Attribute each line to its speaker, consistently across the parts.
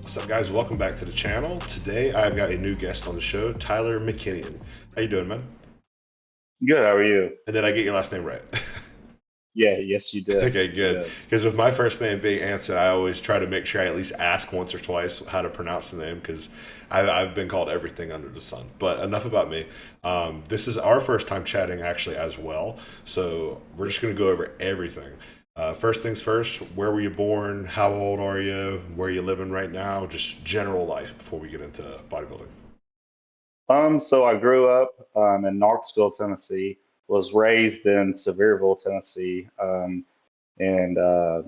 Speaker 1: What's up, guys? Welcome back to the channel. Today, I've got a new guest on the show, Tyler Mckinion. How you doing, man?
Speaker 2: Good. How are you?
Speaker 1: And did I get your last name right?
Speaker 2: Yeah. Yes, you did.
Speaker 1: Okay,
Speaker 2: Yes, you
Speaker 1: good.
Speaker 2: did.
Speaker 1: Because with my first name being Anson, I always try to make sure I at least ask once or twice how to pronounce the name because I've been called everything under the sun. But enough about me. This is our first time chatting actually as well. So we're just going to go over everything. First things first, where were you born? How old are you? Where are you living right now? Just general life before we get into bodybuilding.
Speaker 2: So I grew up in Knoxville, Tennessee. Was raised in Sevierville, Tennessee, and I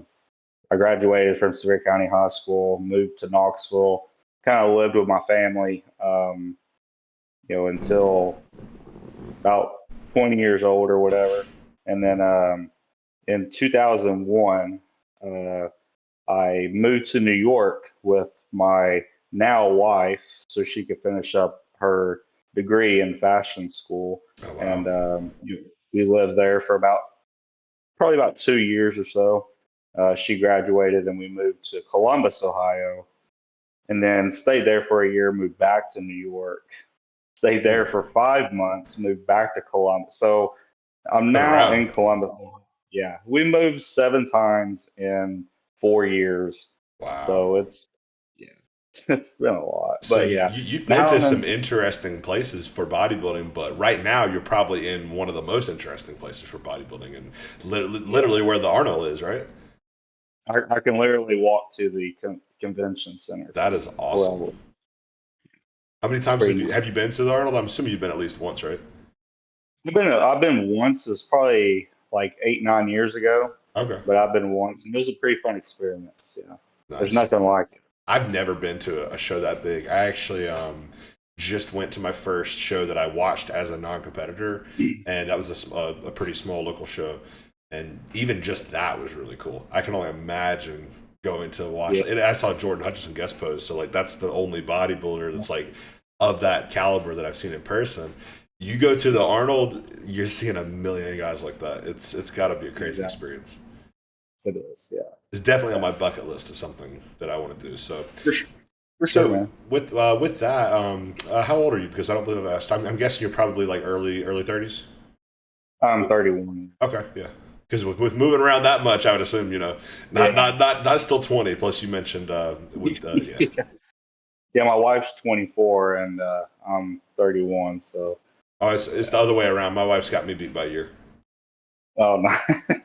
Speaker 2: graduated from Sevier County High School. Moved to Knoxville. Kind of lived with my family, until about 20 years old or whatever. And then in 2001, uh, I moved to New York with my now wife so she could finish up her degree in fashion school.
Speaker 1: Oh, wow.
Speaker 2: And we lived there for probably about 2 years or so. She graduated and we moved to Columbus, Ohio, and then stayed there for a year, moved back to New York, stayed there for 5 months, moved back to Columbus. So I'm
Speaker 1: Been
Speaker 2: now
Speaker 1: around.
Speaker 2: in Columbus. Yeah, we moved 7 times in 4 years.
Speaker 1: Wow.
Speaker 2: So yeah, it's been a lot.
Speaker 1: So
Speaker 2: But yeah,
Speaker 1: you've been
Speaker 2: now
Speaker 1: to
Speaker 2: I'm
Speaker 1: some
Speaker 2: in,
Speaker 1: interesting places for bodybuilding, but right now you're probably in one of the most interesting places for bodybuilding, and
Speaker 2: yeah,
Speaker 1: literally where the Arnold is, right?
Speaker 2: I can literally walk to the convention center
Speaker 1: That is
Speaker 2: from where I
Speaker 1: awesome.
Speaker 2: live.
Speaker 1: How many times
Speaker 2: Pretty
Speaker 1: have you
Speaker 2: nice.
Speaker 1: been to the Arnold? I'm assuming you've been at least once, right?
Speaker 2: I've been once. It's probably like 8, 9 years ago,
Speaker 1: Okay,
Speaker 2: but I've been once, and it was a pretty fun experience. Yeah, there's
Speaker 1: nice.
Speaker 2: nothing like it.
Speaker 1: I've never been to a show that big. I actually just went to my first show that I watched as a non-competitor, and that was a pretty small local show, and even just that was really cool. I can only imagine going to watch
Speaker 2: Yeah.
Speaker 1: it. I saw Jordan Hutchinson guest pose, so like that's the only bodybuilder that's like of that caliber that I've seen in person. You go to the Arnold, you're seeing a million guys like that. It's got to be a crazy
Speaker 2: Exactly.
Speaker 1: experience.
Speaker 2: It is. Yeah.
Speaker 1: It's definitely on
Speaker 2: Yeah.
Speaker 1: my bucket list of something that I want to do. So
Speaker 2: For sure. For sure,
Speaker 1: so
Speaker 2: man.
Speaker 1: with that, how old are you? Because I don't believe I've asked. I'm guessing you're probably like early 30s.
Speaker 2: I'm 31.
Speaker 1: Okay, yeah. Because with moving around that much, I would assume
Speaker 2: Yeah.
Speaker 1: not still 20. Plus, you mentioned with yeah.
Speaker 2: Yeah, my wife's 24 and I'm 31. So,
Speaker 1: Oh, it's the
Speaker 2: yeah.
Speaker 1: other way around. My wife's got me beat by a year.
Speaker 2: Oh, no.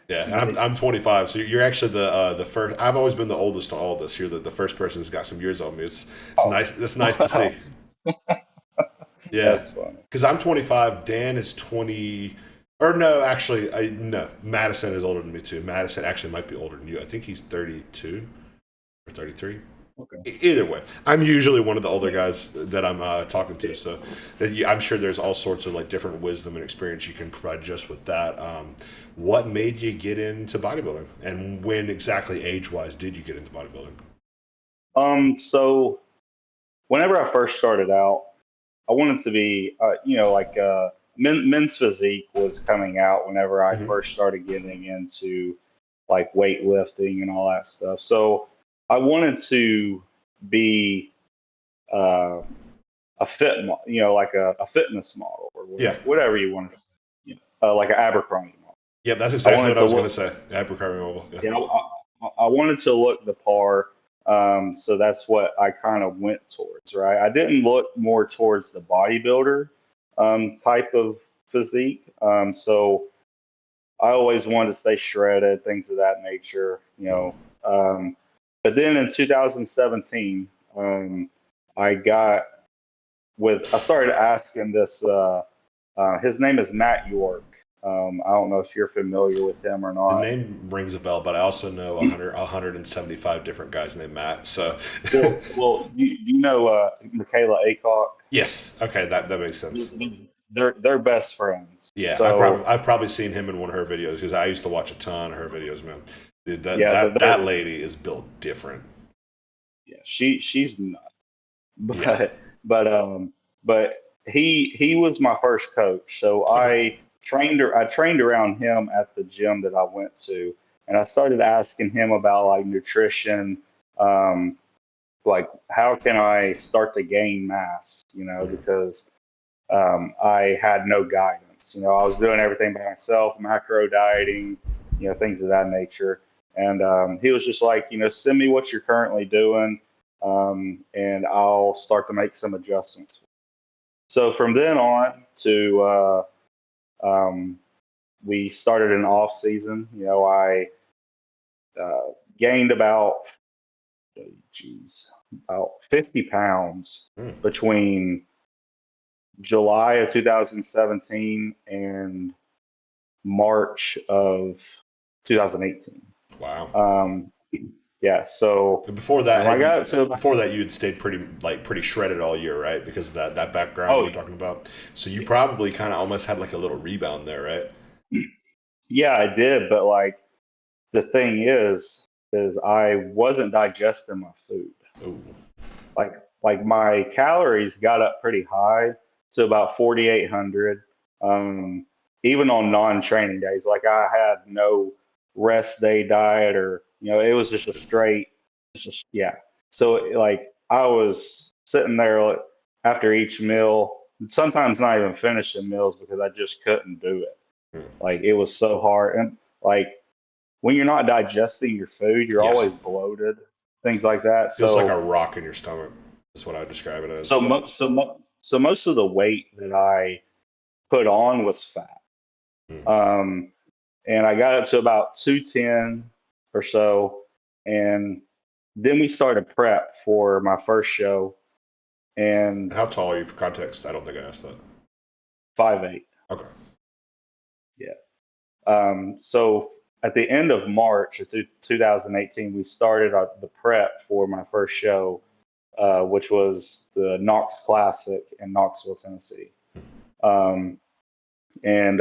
Speaker 1: Yeah, and I'm
Speaker 2: Nice.
Speaker 1: 25, so you're actually the first. I've always been the oldest on all this. You're the first person who's got some years on me. It's
Speaker 2: Oh,
Speaker 1: nice. It's nice to see.
Speaker 2: wow.
Speaker 1: Yeah,
Speaker 2: That's funny.
Speaker 1: because I'm 25. Dan is 20. Or no, actually, no. Madison is older than me too. Madison actually might be older than you. I think he's 32 or 33.
Speaker 2: Okay.
Speaker 1: Either way, I'm usually one of the older
Speaker 2: Yeah.
Speaker 1: guys that I'm talking to. So I'm sure there's all sorts of like different wisdom and experience you can provide just with that. What made you get into bodybuilding, and when exactly age wise did you get into bodybuilding?
Speaker 2: So whenever I first started out, I wanted to be, men's physique was coming out whenever I
Speaker 1: Hmm.
Speaker 2: first started getting into like weightlifting and all that stuff. So I wanted to be uh, like a fitness model or
Speaker 1: Yeah,
Speaker 2: whatever you want to, like an Abercrombie model.
Speaker 1: yeah, that's
Speaker 2: I
Speaker 1: exactly
Speaker 2: wanted
Speaker 1: what I
Speaker 2: to
Speaker 1: was gonna
Speaker 2: look,
Speaker 1: say. Abercrombie Mobile. Yeah.
Speaker 2: you know, I wanted to look the part. So that's what I kind of went towards, right? I didn't look more towards the bodybuilder type of physique. So I always wanted to stay shredded, things of that nature, you
Speaker 1: Mm.
Speaker 2: know. But then in 2017, I got I started asking this. His name is Matt York. I don't know if you're familiar with him or
Speaker 1: The
Speaker 2: not.
Speaker 1: name rings a bell, but I also know 175 different guys named Matt. So,
Speaker 2: Well, you know Michaela Acock.
Speaker 1: yes, okay, that makes sense.
Speaker 2: They're best friends.
Speaker 1: Yeah,
Speaker 2: So
Speaker 1: I've probably seen him in one of her videos because I used to watch a ton of her videos, man. Dude,
Speaker 2: yeah,
Speaker 1: that lady is built different.
Speaker 2: yeah, she's nuts.
Speaker 1: Yeah.
Speaker 2: But he was my first coach. So
Speaker 1: Okay.
Speaker 2: I trained around him at the gym that I went to, and I started asking him about like nutrition, um, like, how can I start to gain mass? Because I had no guidance. I was doing everything by myself, macro dieting, things of that nature. And he was just like, send me what you're currently doing, and I'll start to make some adjustments. So from then on to we started an off season. I gained about 50 pounds
Speaker 1: Mm.
Speaker 2: between July of 2017 and March of 2018.
Speaker 1: Wow.
Speaker 2: Yeah, so
Speaker 1: And before that,
Speaker 2: I got to
Speaker 1: before that you had stayed pretty shredded all year, right? Because of that background you
Speaker 2: oh
Speaker 1: were talking about. So you probably kind of almost had like a little rebound there, right?
Speaker 2: yeah, I did, but like the thing is I wasn't digesting my food.
Speaker 1: Ooh.
Speaker 2: Like my calories got up pretty high to about 4,800. Um, Even on non-training days, like I had no rest day diet, or it was just a straight, yeah. So like I was sitting there like, after each meal, sometimes not even finishing meals because I just couldn't do it.
Speaker 1: Hmm.
Speaker 2: Like it was so hard, and like when you're not digesting your food, you're
Speaker 1: Yes.
Speaker 2: always bloated, things like that.
Speaker 1: Feels like a
Speaker 2: So
Speaker 1: rock in your stomach. Is what I would describe it
Speaker 2: so
Speaker 1: as.
Speaker 2: most of the weight that I put on was fat.
Speaker 1: Hmm.
Speaker 2: Um, and I got up to about 210 or so. And then we started prep for my first show, and
Speaker 1: How tall are you for context? I don't think I asked that.
Speaker 2: 5'8".
Speaker 1: Okay.
Speaker 2: Yeah. So at the end of March of 2018, we started the prep for my first show, which was the Knox Classic in Knoxville, Tennessee. Um, and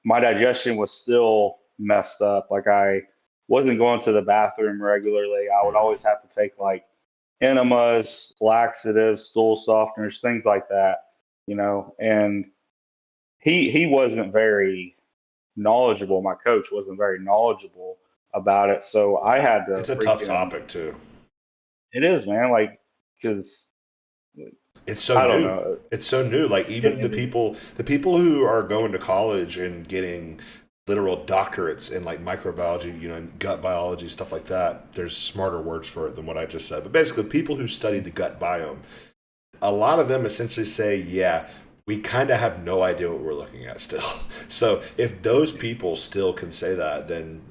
Speaker 2: My digestion was still messed up. Like I wasn't going to the bathroom regularly. I would always have to take like enemas, laxatives, stool softeners, things like that, And he wasn't very knowledgeable. My coach wasn't very knowledgeable about it, so I had to
Speaker 1: It's a tough
Speaker 2: freaking.
Speaker 1: topic too.
Speaker 2: It is, man. Like, because
Speaker 1: It's so
Speaker 2: I don't
Speaker 1: new.
Speaker 2: know.
Speaker 1: It's so new. Like even
Speaker 2: It,
Speaker 1: the people who are going to college and getting literal doctorates in like microbiology, and gut biology, stuff like that. There's smarter words for it than what I just said. But basically, people who study the gut biome, a lot of them essentially say, yeah, we kind of have no idea what we're looking at still. So if those people still can say that, then,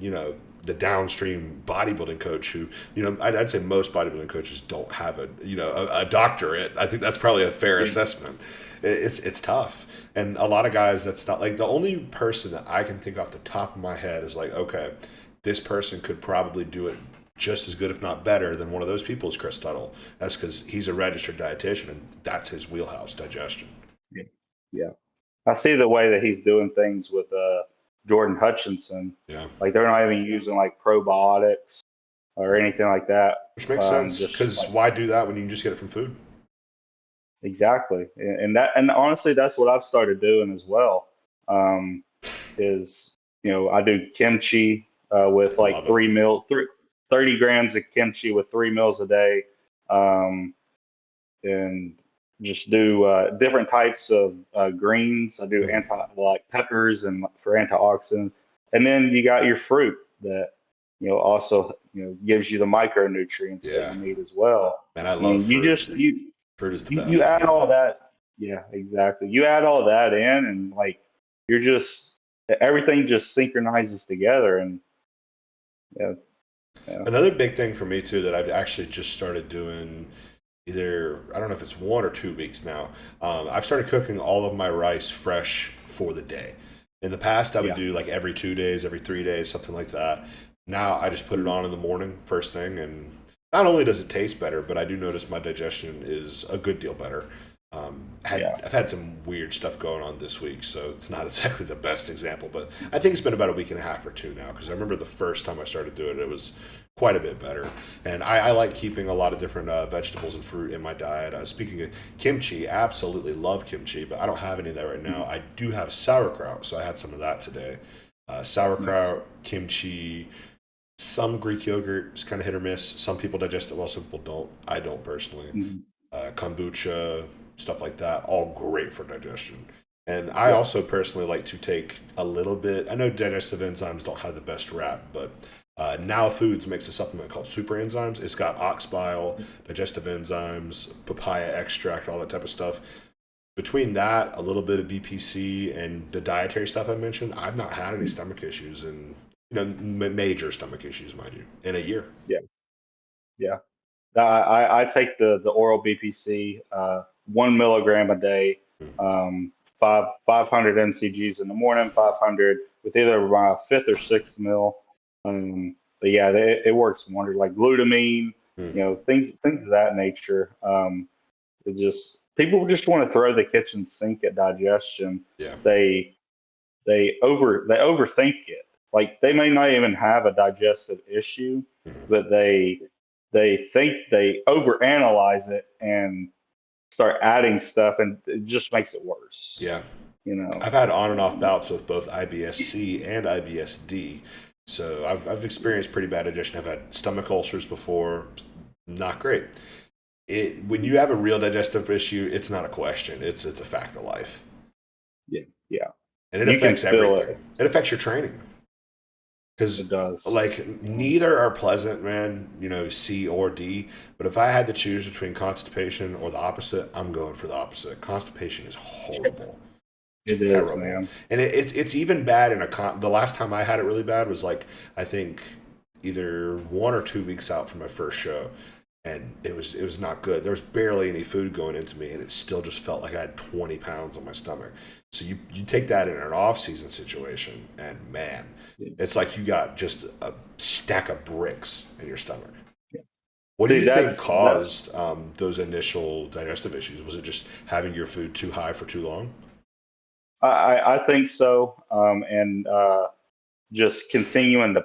Speaker 1: the downstream bodybuilding coach who, I'd say most bodybuilding coaches don't have a doctorate. I think that's probably a fair
Speaker 2: yeah,
Speaker 1: assessment. It's tough. And a lot of guys, that's not like the only person that I can think off the top of my head is like, okay, this person could probably do it just as good, if not better, than one of those people is Chris Tuttle. That's because he's a registered dietitian, and that's his wheelhouse, digestion.
Speaker 2: yeah, yeah. I see the way that he's doing things with Jordan Hutchinson.
Speaker 1: Yeah,
Speaker 2: Like they're not even using like probiotics or anything like that.
Speaker 1: which makes sense
Speaker 2: Just
Speaker 1: because
Speaker 2: like
Speaker 1: why do that when you can just get it from food?
Speaker 2: exactly, and honestly, that's what I've started doing as well. Um, is I do kimchi with
Speaker 1: I
Speaker 2: like
Speaker 1: love it.
Speaker 2: 30 grams of kimchi with 3 meals a day, um, and just do different types of greens. I do
Speaker 1: Mhm.
Speaker 2: like peppers and for antioxidants, and then you got your fruit that also gives you the micronutrients that
Speaker 1: Yeah,
Speaker 2: you need as well.
Speaker 1: man, I
Speaker 2: I
Speaker 1: love
Speaker 2: mean,
Speaker 1: fruit. Fruit is the
Speaker 2: you
Speaker 1: best.
Speaker 2: add all that, yeah, exactly. You add all that in, and like you're just everything just synchronizes together, and yeah, yeah,
Speaker 1: Another big thing for me too that I've actually just started doing, either I don't know if it's 1 or 2 weeks now. I've started cooking all of my rice fresh for the day. In the past, I would
Speaker 2: yeah,
Speaker 1: do like every 2 days, every 3 days, something like that. Now I just put it
Speaker 2: mm,
Speaker 1: on in the morning, first thing, and not only does it taste better, but I do notice my digestion is a good deal better.
Speaker 2: yeah,
Speaker 1: I've had some weird stuff going on this week, so it's not exactly the best example, but I think it's been about a week and a half or two now because I remember the first time I started doing it, it was quite a bit better. And I like keeping a lot of different vegetables and fruit in my diet. Speaking of kimchi, absolutely love kimchi, but I don't have any of that right now.
Speaker 2: mm,
Speaker 1: I do have sauerkraut, so I had some of that today.
Speaker 2: nice.
Speaker 1: Sauerkraut, kimchi, Some Greek yogurt is kind of hit or miss. Some people digest it well, some people don't. I don't personally.
Speaker 2: Mhm.
Speaker 1: Kombucha, stuff like that, all great for digestion. And I
Speaker 2: Yeah.
Speaker 1: also personally like to take a little bit. I know digestive enzymes don't have the best rap, but Now Foods makes a supplement called Super Enzymes. It's got ox bile, digestive enzymes, papaya extract, all that type of stuff. Between that, a little bit of BPC, and the dietary stuff I mentioned, I've not had any stomach issues, and major stomach issues, mind you, in a year.
Speaker 2: Yeah. Yeah. I take the oral BPC, 1 milligram a day, five hundred NCGs in the morning, 500 with either my fifth or sixth meal. But yeah, it works wonder like glutamine,
Speaker 1: Mm.
Speaker 2: things of that nature. It just people just want to throw the kitchen sink at digestion.
Speaker 1: Yeah.
Speaker 2: They they overthink it. Like they may not even have a digestive issue,
Speaker 1: Mhm.
Speaker 2: but they think they overanalyze it and start adding stuff, and it just makes it worse.
Speaker 1: Yeah.
Speaker 2: You know.
Speaker 1: I've had on and off
Speaker 2: Um,
Speaker 1: bouts with both IBS-C and IBS-D. So I've experienced pretty bad digestion. I've had stomach ulcers before. Not great. When you have a real digestive issue, it's not a question. It's a fact of life.
Speaker 2: yeah, yeah.
Speaker 1: And it
Speaker 2: You can
Speaker 1: affects
Speaker 2: feel
Speaker 1: everything.
Speaker 2: it.
Speaker 1: It affects your training.
Speaker 2: It
Speaker 1: Because
Speaker 2: does.
Speaker 1: like neither are pleasant, man. C or D. But if I had to choose between constipation or the opposite, I'm going for the opposite. Constipation is horrible,
Speaker 2: It is,
Speaker 1: terrible,
Speaker 2: man.
Speaker 1: and it's even bad in the last time I had it really bad was like I think either 1 or 2 weeks out from my first show, and it was not good. There was barely any food going into me, and it still just felt like I had 20 pounds on my stomach. So you take that in an off season situation, and man,
Speaker 2: Yeah.
Speaker 1: it's like you got just a stack of bricks in your stomach.
Speaker 2: Yeah.
Speaker 1: What do
Speaker 2: See,
Speaker 1: you think
Speaker 2: that's
Speaker 1: caused those initial digestive issues? Was it just having your food too high for too long?
Speaker 2: I think so. And just continuing to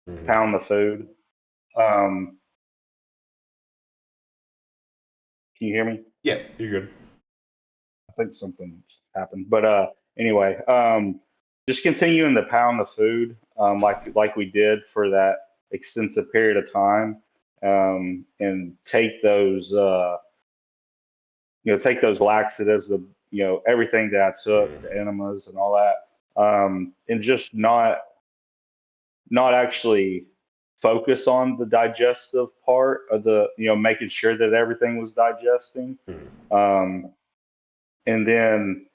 Speaker 1: Hmm.
Speaker 2: pound the food. Um, can you hear me?
Speaker 1: Yeah, you're good.
Speaker 2: I think something happened. But anyway, just continuing to pound the food, like we did for that extensive period of time, and take those laxatives, everything that I took, the
Speaker 1: Hmm.
Speaker 2: enemas and all that, and just not actually focus on the digestive part of making sure that everything was digesting.
Speaker 1: Hmm.
Speaker 2: Um, and then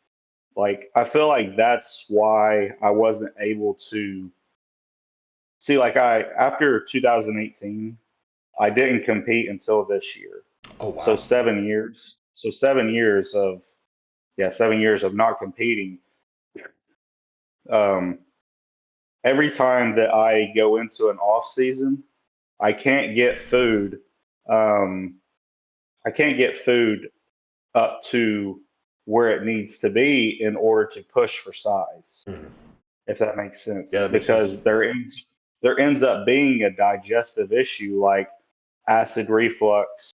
Speaker 2: like I feel like that's why I wasn't able to see like I after 2018 I didn't compete until this year.
Speaker 1: Oh
Speaker 2: So
Speaker 1: wow.
Speaker 2: 7 years. So 7 years of 7 years of not competing. Um, every time that I go into an off season, I can't get food. Um, I can't get food up to where it needs to be in order to push for size,
Speaker 1: Hmm.
Speaker 2: if that makes
Speaker 1: Yeah,
Speaker 2: sense,
Speaker 1: that makes sense.
Speaker 2: because there ends up being a digestive issue like acid reflux.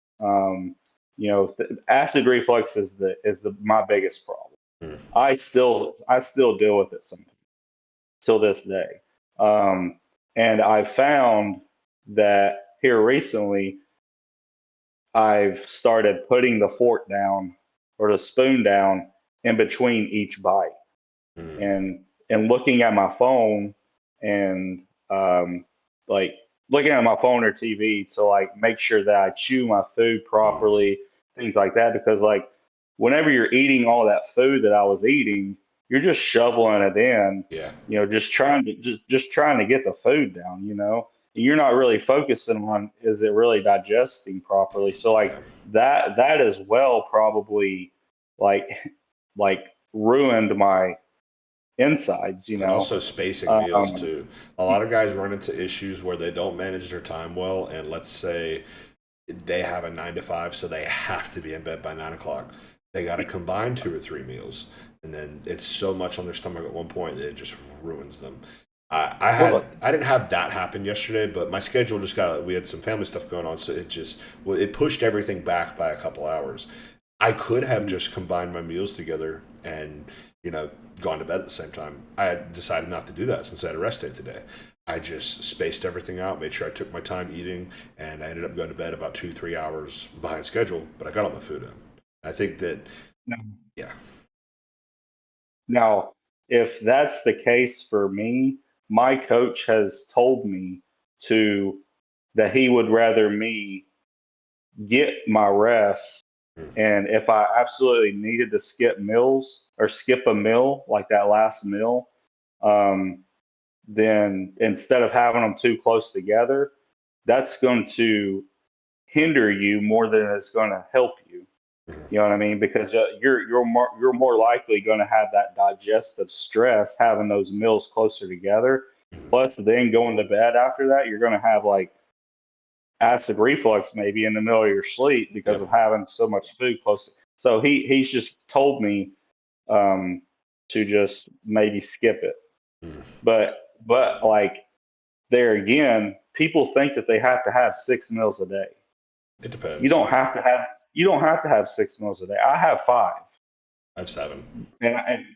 Speaker 2: Acid reflux is the my biggest problem.
Speaker 1: Hmm.
Speaker 2: I still deal with it sometimes till this day. Um, and I found that here recently, I've started putting the fork down or the spoon down in between each bite,
Speaker 1: Hmm.
Speaker 2: and looking at my phone and like looking at my phone or TV to like make sure that I chew my food
Speaker 1: Hmm.
Speaker 2: properly, things like that. Because like whenever you're eating all that food that I was eating, you're just shoveling it in,
Speaker 1: Yeah.
Speaker 2: just trying to get the food down. You're not really focusing on is it really digesting properly. So like
Speaker 1: Yeah.
Speaker 2: that as well probably like like ruined my insides, you
Speaker 1: And
Speaker 2: know.
Speaker 1: also spacing meals
Speaker 2: Um,
Speaker 1: too. A lot of guys run into issues where they don't manage their time well, and let's say they have a 9 to 5, so they have to be in bed by 9 o'clock. They got to combine 2 or 3 meals, and then it's so much on their stomach at one point that it just ruins them.
Speaker 2: well,
Speaker 1: I didn't have that happen yesterday, but my schedule just we had some family stuff going on, so it pushed everything back by a couple hours. I could have just combined my meals together and gone to bed at the same time. I decided not to do that since I had a rest day today. I just spaced everything out, made sure I took my time eating, and I ended up going to bed about 2, 3 hours behind schedule, but I got all my food in. I think that,
Speaker 2: No.
Speaker 1: yeah.
Speaker 2: Now, if that's the case for me, my coach has told me to that he would rather me get my rest,
Speaker 1: Mm.
Speaker 2: and if I absolutely needed to skip meals or skip a meal like that last meal, um, then instead of having them too close together, that's going to hinder you more than it's going to help you.
Speaker 1: Mhm.
Speaker 2: You know what I mean? Because you're more likely going to have that digestive stress having those meals closer together.
Speaker 1: Mhm.
Speaker 2: Plus, then going to bed after that, you're going to have like acid reflux maybe in the middle of your sleep because
Speaker 1: Yep.
Speaker 2: of having so much food close. So he's just told me um, to just maybe skip it.
Speaker 1: Mm.
Speaker 2: But like there again, people think that they have to have 6 meals a day.
Speaker 1: It
Speaker 2: You
Speaker 1: depends.
Speaker 2: don't have to have you don't have to have 6 meals a day. I have five,
Speaker 1: I have 7.
Speaker 2: and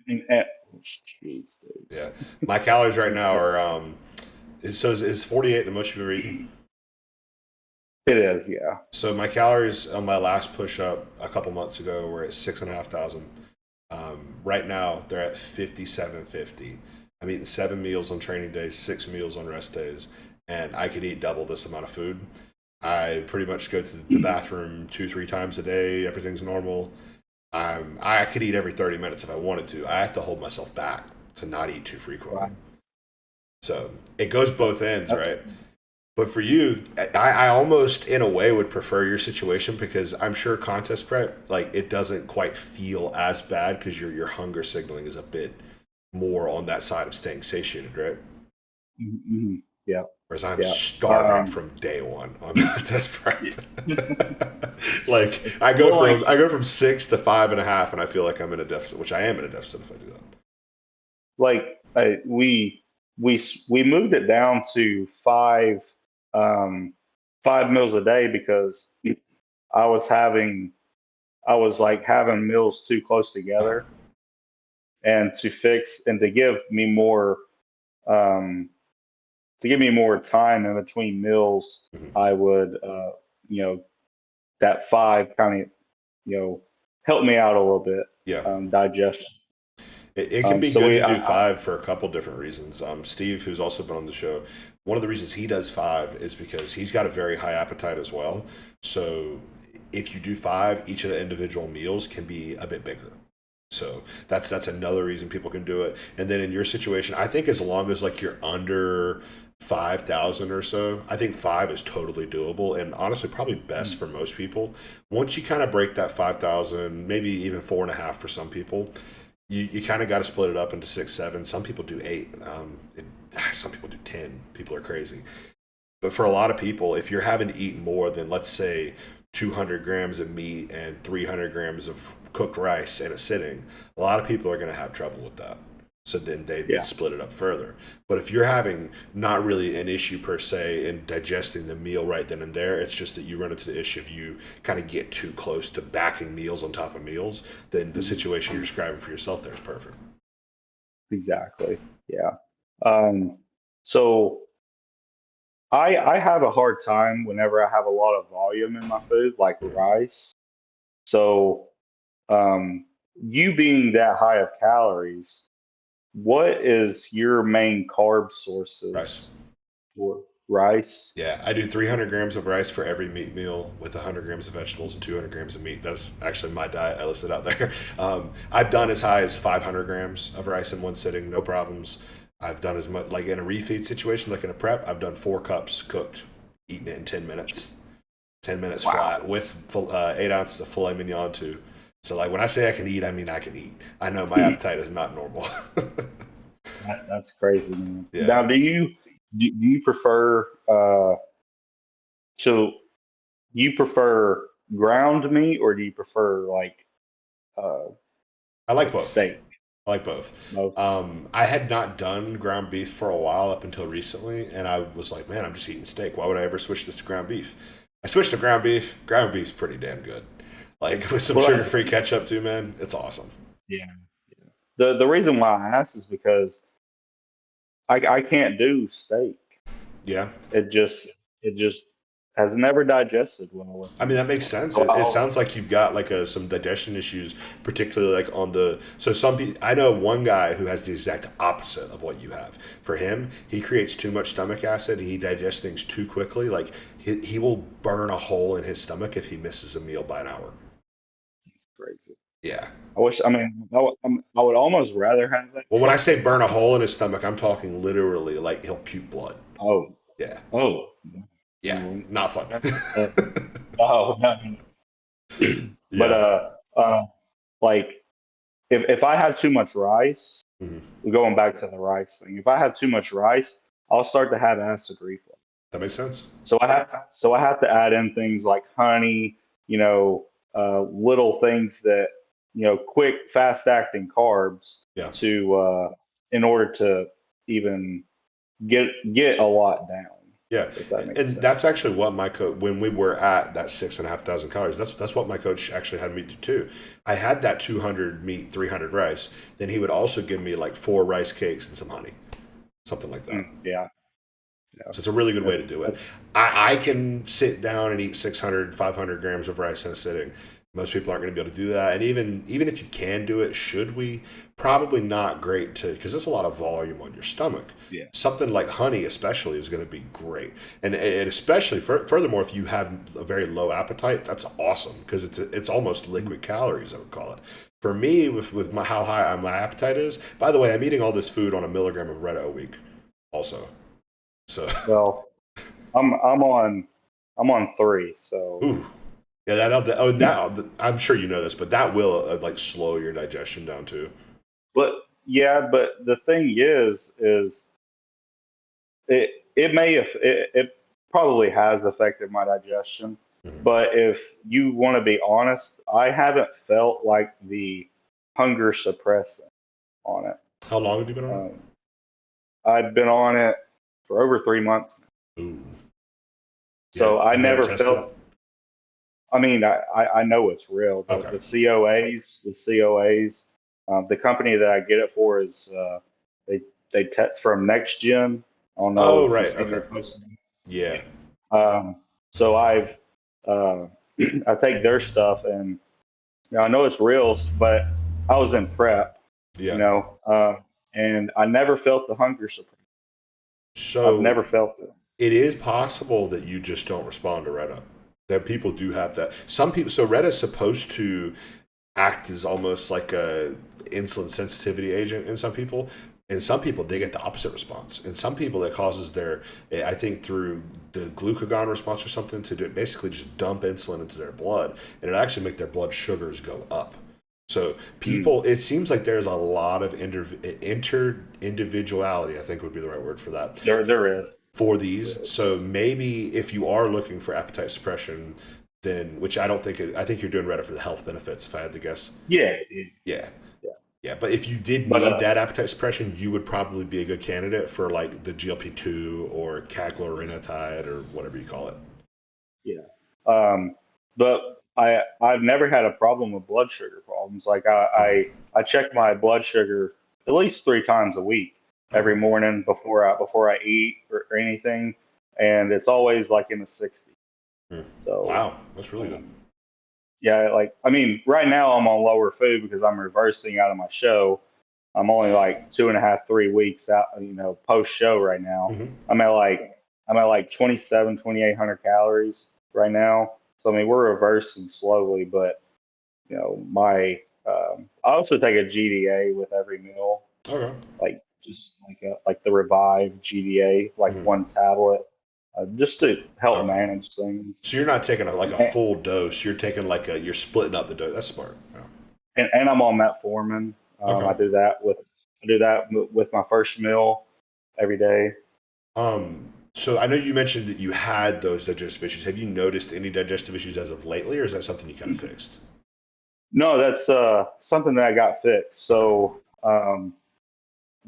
Speaker 2: jeez,
Speaker 1: Yeah. My calories right
Speaker 2: dude.
Speaker 1: now are, is 48 the most you've ever eaten?
Speaker 2: It is, yeah.
Speaker 1: So my calories on my last push up a couple months ago were at 6,500. Right now they're at 5,750. I'm eating 7 meals on training days, 6 meals on rest days, and I could eat double this amount of food. I pretty much go to the bathroom 2, 3 times a day. Everything's normal. I could eat every 30 minutes if I wanted to. I have to hold myself back to not eat too frequently.
Speaker 2: Right.
Speaker 1: So it goes
Speaker 2: That's,
Speaker 1: both ends,
Speaker 2: that's
Speaker 1: right? But for you, I almost in a way would prefer your situation because I'm sure contest prep, like it doesn't quite feel as bad because your hunger signaling is a bit more on that side of staying satiated, right?
Speaker 2: mm-hmm. Yeah,
Speaker 1: Whereas I'm
Speaker 2: yeah.
Speaker 1: starving
Speaker 2: Um,
Speaker 1: from day one on contest prep.
Speaker 2: yeah.
Speaker 1: Like
Speaker 2: Well,
Speaker 1: I go from 6 to 5.5, and I feel like I'm in a deficit, which I am in a deficit if I do that.
Speaker 2: we moved it down to um, 5 meals a day because I was having I was like having meals too close
Speaker 1: Uh,
Speaker 2: together, and to fix and um, to give me more time in between meals,
Speaker 1: mhm.
Speaker 2: I would you know that five kind of help me out a little bit,
Speaker 1: Yeah.
Speaker 2: digestion.
Speaker 1: It can be
Speaker 2: So
Speaker 1: good
Speaker 2: we
Speaker 1: to do 5 for a couple different reasons. Steve, who's also been on the show, one of the reasons he does 5 is because he's got a very high appetite as well. So if you do 5, each of the individual meals can be a bit bigger. So that's another reason people can do it. And then in your situation, I think as long as like you're under 5,000 or so, I think 5 is totally doable and honestly probably best for most people. Once you kind of break that 5,000, maybe even 4.5 for some people, you kind of got to split it up into 6, 7. Some people do 8. Some people do 10. People are crazy. But for a lot of people, if you're having to eat more than, let's say, 200 grams of meat and 300 grams of cooked rice in a sitting, a lot of people are going to have trouble with that. So then they would
Speaker 2: yeah.
Speaker 1: split it up further. But if you're having not really an issue per se in digesting the meal right then and there, it's just that you run into the issue of you kind of get too close to backing meals on top of meals, then the situation you're describing for yourself there is perfect.
Speaker 2: Exactly. Yeah. Um, so I have a hard time whenever I have a lot of volume in my food, like
Speaker 1: Mhm.
Speaker 2: rice. So um, you being that high of calories, what is your main carb
Speaker 1: Rice.
Speaker 2: sources for rice?
Speaker 1: Yeah, I do 300 grams of rice for every meat meal with 100 grams of vegetables and 200 grams of meat. That's actually my diet I listed out there. I've done as high as 500 grams of rice in one sitting, no problems. I've done as much, like in a refeed situation, like in a prep, I've done 4 cups cooked, eating it in 10 minutes. 10 minutes
Speaker 2: Wow,
Speaker 1: flat with 8 ounces of filet mignon too. So, like, when I say I can eat, I mean I can eat. I know my appetite is not normal.
Speaker 2: that's crazy, man.
Speaker 1: Yeah.
Speaker 2: Now, do you prefer so you prefer ground meat or do you prefer uh,
Speaker 1: I like
Speaker 2: like
Speaker 1: both.
Speaker 2: steak?
Speaker 1: I like both.
Speaker 2: Both.
Speaker 1: I had not done ground beef for a while up until recently, and I was like, man, I'm just eating steak. Why would I ever switch this to ground beef? I switched to ground beef. Ground beef's pretty damn good. Like with some
Speaker 2: Well,
Speaker 1: sugar-free ketchup too, man. It's awesome.
Speaker 2: yeah. The reason why I asked is because I can't do steak.
Speaker 1: Yeah.
Speaker 2: It just has never digested well with
Speaker 1: I mean,
Speaker 2: me.
Speaker 1: that makes sense.
Speaker 2: So
Speaker 1: It sounds like you've got like some digestion issues, particularly like on the. So some people, I know one guy who has the exact opposite of what you have. For him, he creates too much stomach acid. He digests things too quickly. Like he will burn a hole in his stomach if he misses a meal by an hour.
Speaker 2: it's crazy.
Speaker 1: Yeah.
Speaker 2: I wish. I mean, I would almost rather have that
Speaker 1: Well, when I say burn a
Speaker 2: problem.
Speaker 1: hole in his stomach, I'm talking literally like he'll puke blood.
Speaker 2: Oh,
Speaker 1: Yeah.
Speaker 2: oh,
Speaker 1: Yeah. Not fun.
Speaker 2: uh, oh, no. But
Speaker 1: Yeah.
Speaker 2: uh, like if I have too much rice,
Speaker 1: Mhm.
Speaker 2: going back to the rice thing, if I have too much rice, I'll start to have acid reflux.
Speaker 1: That makes sense.
Speaker 2: So I have to add in things like honey, little things that quick, fast acting carbs
Speaker 1: Yeah.
Speaker 2: to in order to even get a lot down,
Speaker 1: Yeah,
Speaker 2: if that makes
Speaker 1: and
Speaker 2: sense.
Speaker 1: that's actually what my coach when we were at that 6,500 calories. That's what my coach actually had me do too. I had that 200 meat, 300 rice. Then he would also give me like four rice cakes and some honey, something like that.
Speaker 2: Yeah, yeah.
Speaker 1: So it's a really good way to
Speaker 2: That's
Speaker 1: do it.
Speaker 2: that's
Speaker 1: I can sit down and eat 600, 500 grams of rice in a sitting. Most people aren't going to be able to do that. And even if you can do it, should we? Probably not great to because there's a lot of volume on your stomach.
Speaker 2: yeah.
Speaker 1: Something like honey, especially, is going to be great. And especially, furthermore, if you have a very low appetite, that's awesome because it's almost liquid calories, I would call it. For me, with how high my appetite is, by the way, I'm eating all this food on a milligram of Red a week also. So,
Speaker 2: Well, I'm on three, so
Speaker 1: ooh, yeah, now I'm sure you know this, but that will like slow your digestion down too.
Speaker 2: but yeah, but the thing is it probably has affected my digestion.
Speaker 1: Mhm.
Speaker 2: But if you want to be honest, I haven't felt like the hunger suppressant on it.
Speaker 1: How long have you been on
Speaker 2: Um, I've been on it for over 3 months now.
Speaker 1: it? Ooh, yeah.
Speaker 2: So I
Speaker 1: Have you ever
Speaker 2: never
Speaker 1: tested?
Speaker 2: felt. I mean, I know it's real. The
Speaker 1: Okay.
Speaker 2: the COAs, the company that I get it for is they they test from Next Gen. I don't know
Speaker 1: Oh,
Speaker 2: if you've
Speaker 1: right.
Speaker 2: seen
Speaker 1: Okay.
Speaker 2: their posting.
Speaker 1: Yeah.
Speaker 2: So I've uh, I take their stuff, and I know it's real, but I was in prep, you
Speaker 1: Yeah.
Speaker 2: know, uh, and I never felt the hunger supreme. I've
Speaker 1: So
Speaker 2: never felt it.
Speaker 1: it is possible that you just don't respond to Retta. That people do have that. Some people. So Retta is supposed to act as almost like a insulin sensitivity agent in some people. In some people, they get the opposite response. In some people, it causes their, I think, through the glucagon response or something, to basically just dump insulin into their blood, and it actually make their blood sugars go up. So
Speaker 2: Mm.
Speaker 1: people, it seems like there's a lot of individuality. I think would be the right word for that
Speaker 2: There is.
Speaker 1: for
Speaker 2: There
Speaker 1: these.
Speaker 2: is.
Speaker 1: So maybe if you are looking for appetite suppression, then which I don't think I think you're doing Reddit for the health benefits. If I had to guess,
Speaker 2: Yeah, it is.
Speaker 1: yeah,
Speaker 2: Yeah.
Speaker 1: yeah. But if you did
Speaker 2: But
Speaker 1: need that appetite suppression, you would probably be a good candidate for like the GLP-2 or caglorinotide or whatever you call it.
Speaker 2: yeah. But I've never had a problem with blood sugar problems. Like I check my blood sugar at least 3 times a week, every
Speaker 1: Okay.
Speaker 2: morning before I eat or anything, and it's always like in the 60s.
Speaker 1: Hmm.
Speaker 2: So
Speaker 1: Wow, that's really good.
Speaker 2: um, yeah, like I mean, right now I'm on lower food because I'm reversing out of my show. I'm only like 2.5, 3 weeks out, post show right now.
Speaker 1: Hmm.
Speaker 2: I'm at like I'm at like 27, 2,800 calories right now. So I mean, we're reversing slowly, but my I also take a GDA with every meal,
Speaker 1: Okay.
Speaker 2: like just like the Revive GDA, like
Speaker 1: Hmm.
Speaker 2: one tablet, just to help
Speaker 1: Okay.
Speaker 2: manage things.
Speaker 1: So you're not taking like a
Speaker 2: And,
Speaker 1: full dose. You're taking like you're splitting up the dose. That's smart. Yeah.
Speaker 2: and I'm on metformin.
Speaker 1: Okay.
Speaker 2: I do that with my first meal every day.
Speaker 1: So I know you mentioned that you had those digestive issues. Have you noticed any digestive issues as of lately, or is that something you kind of fixed?
Speaker 2: No, that's something that I got fixed.
Speaker 1: Okay.
Speaker 2: So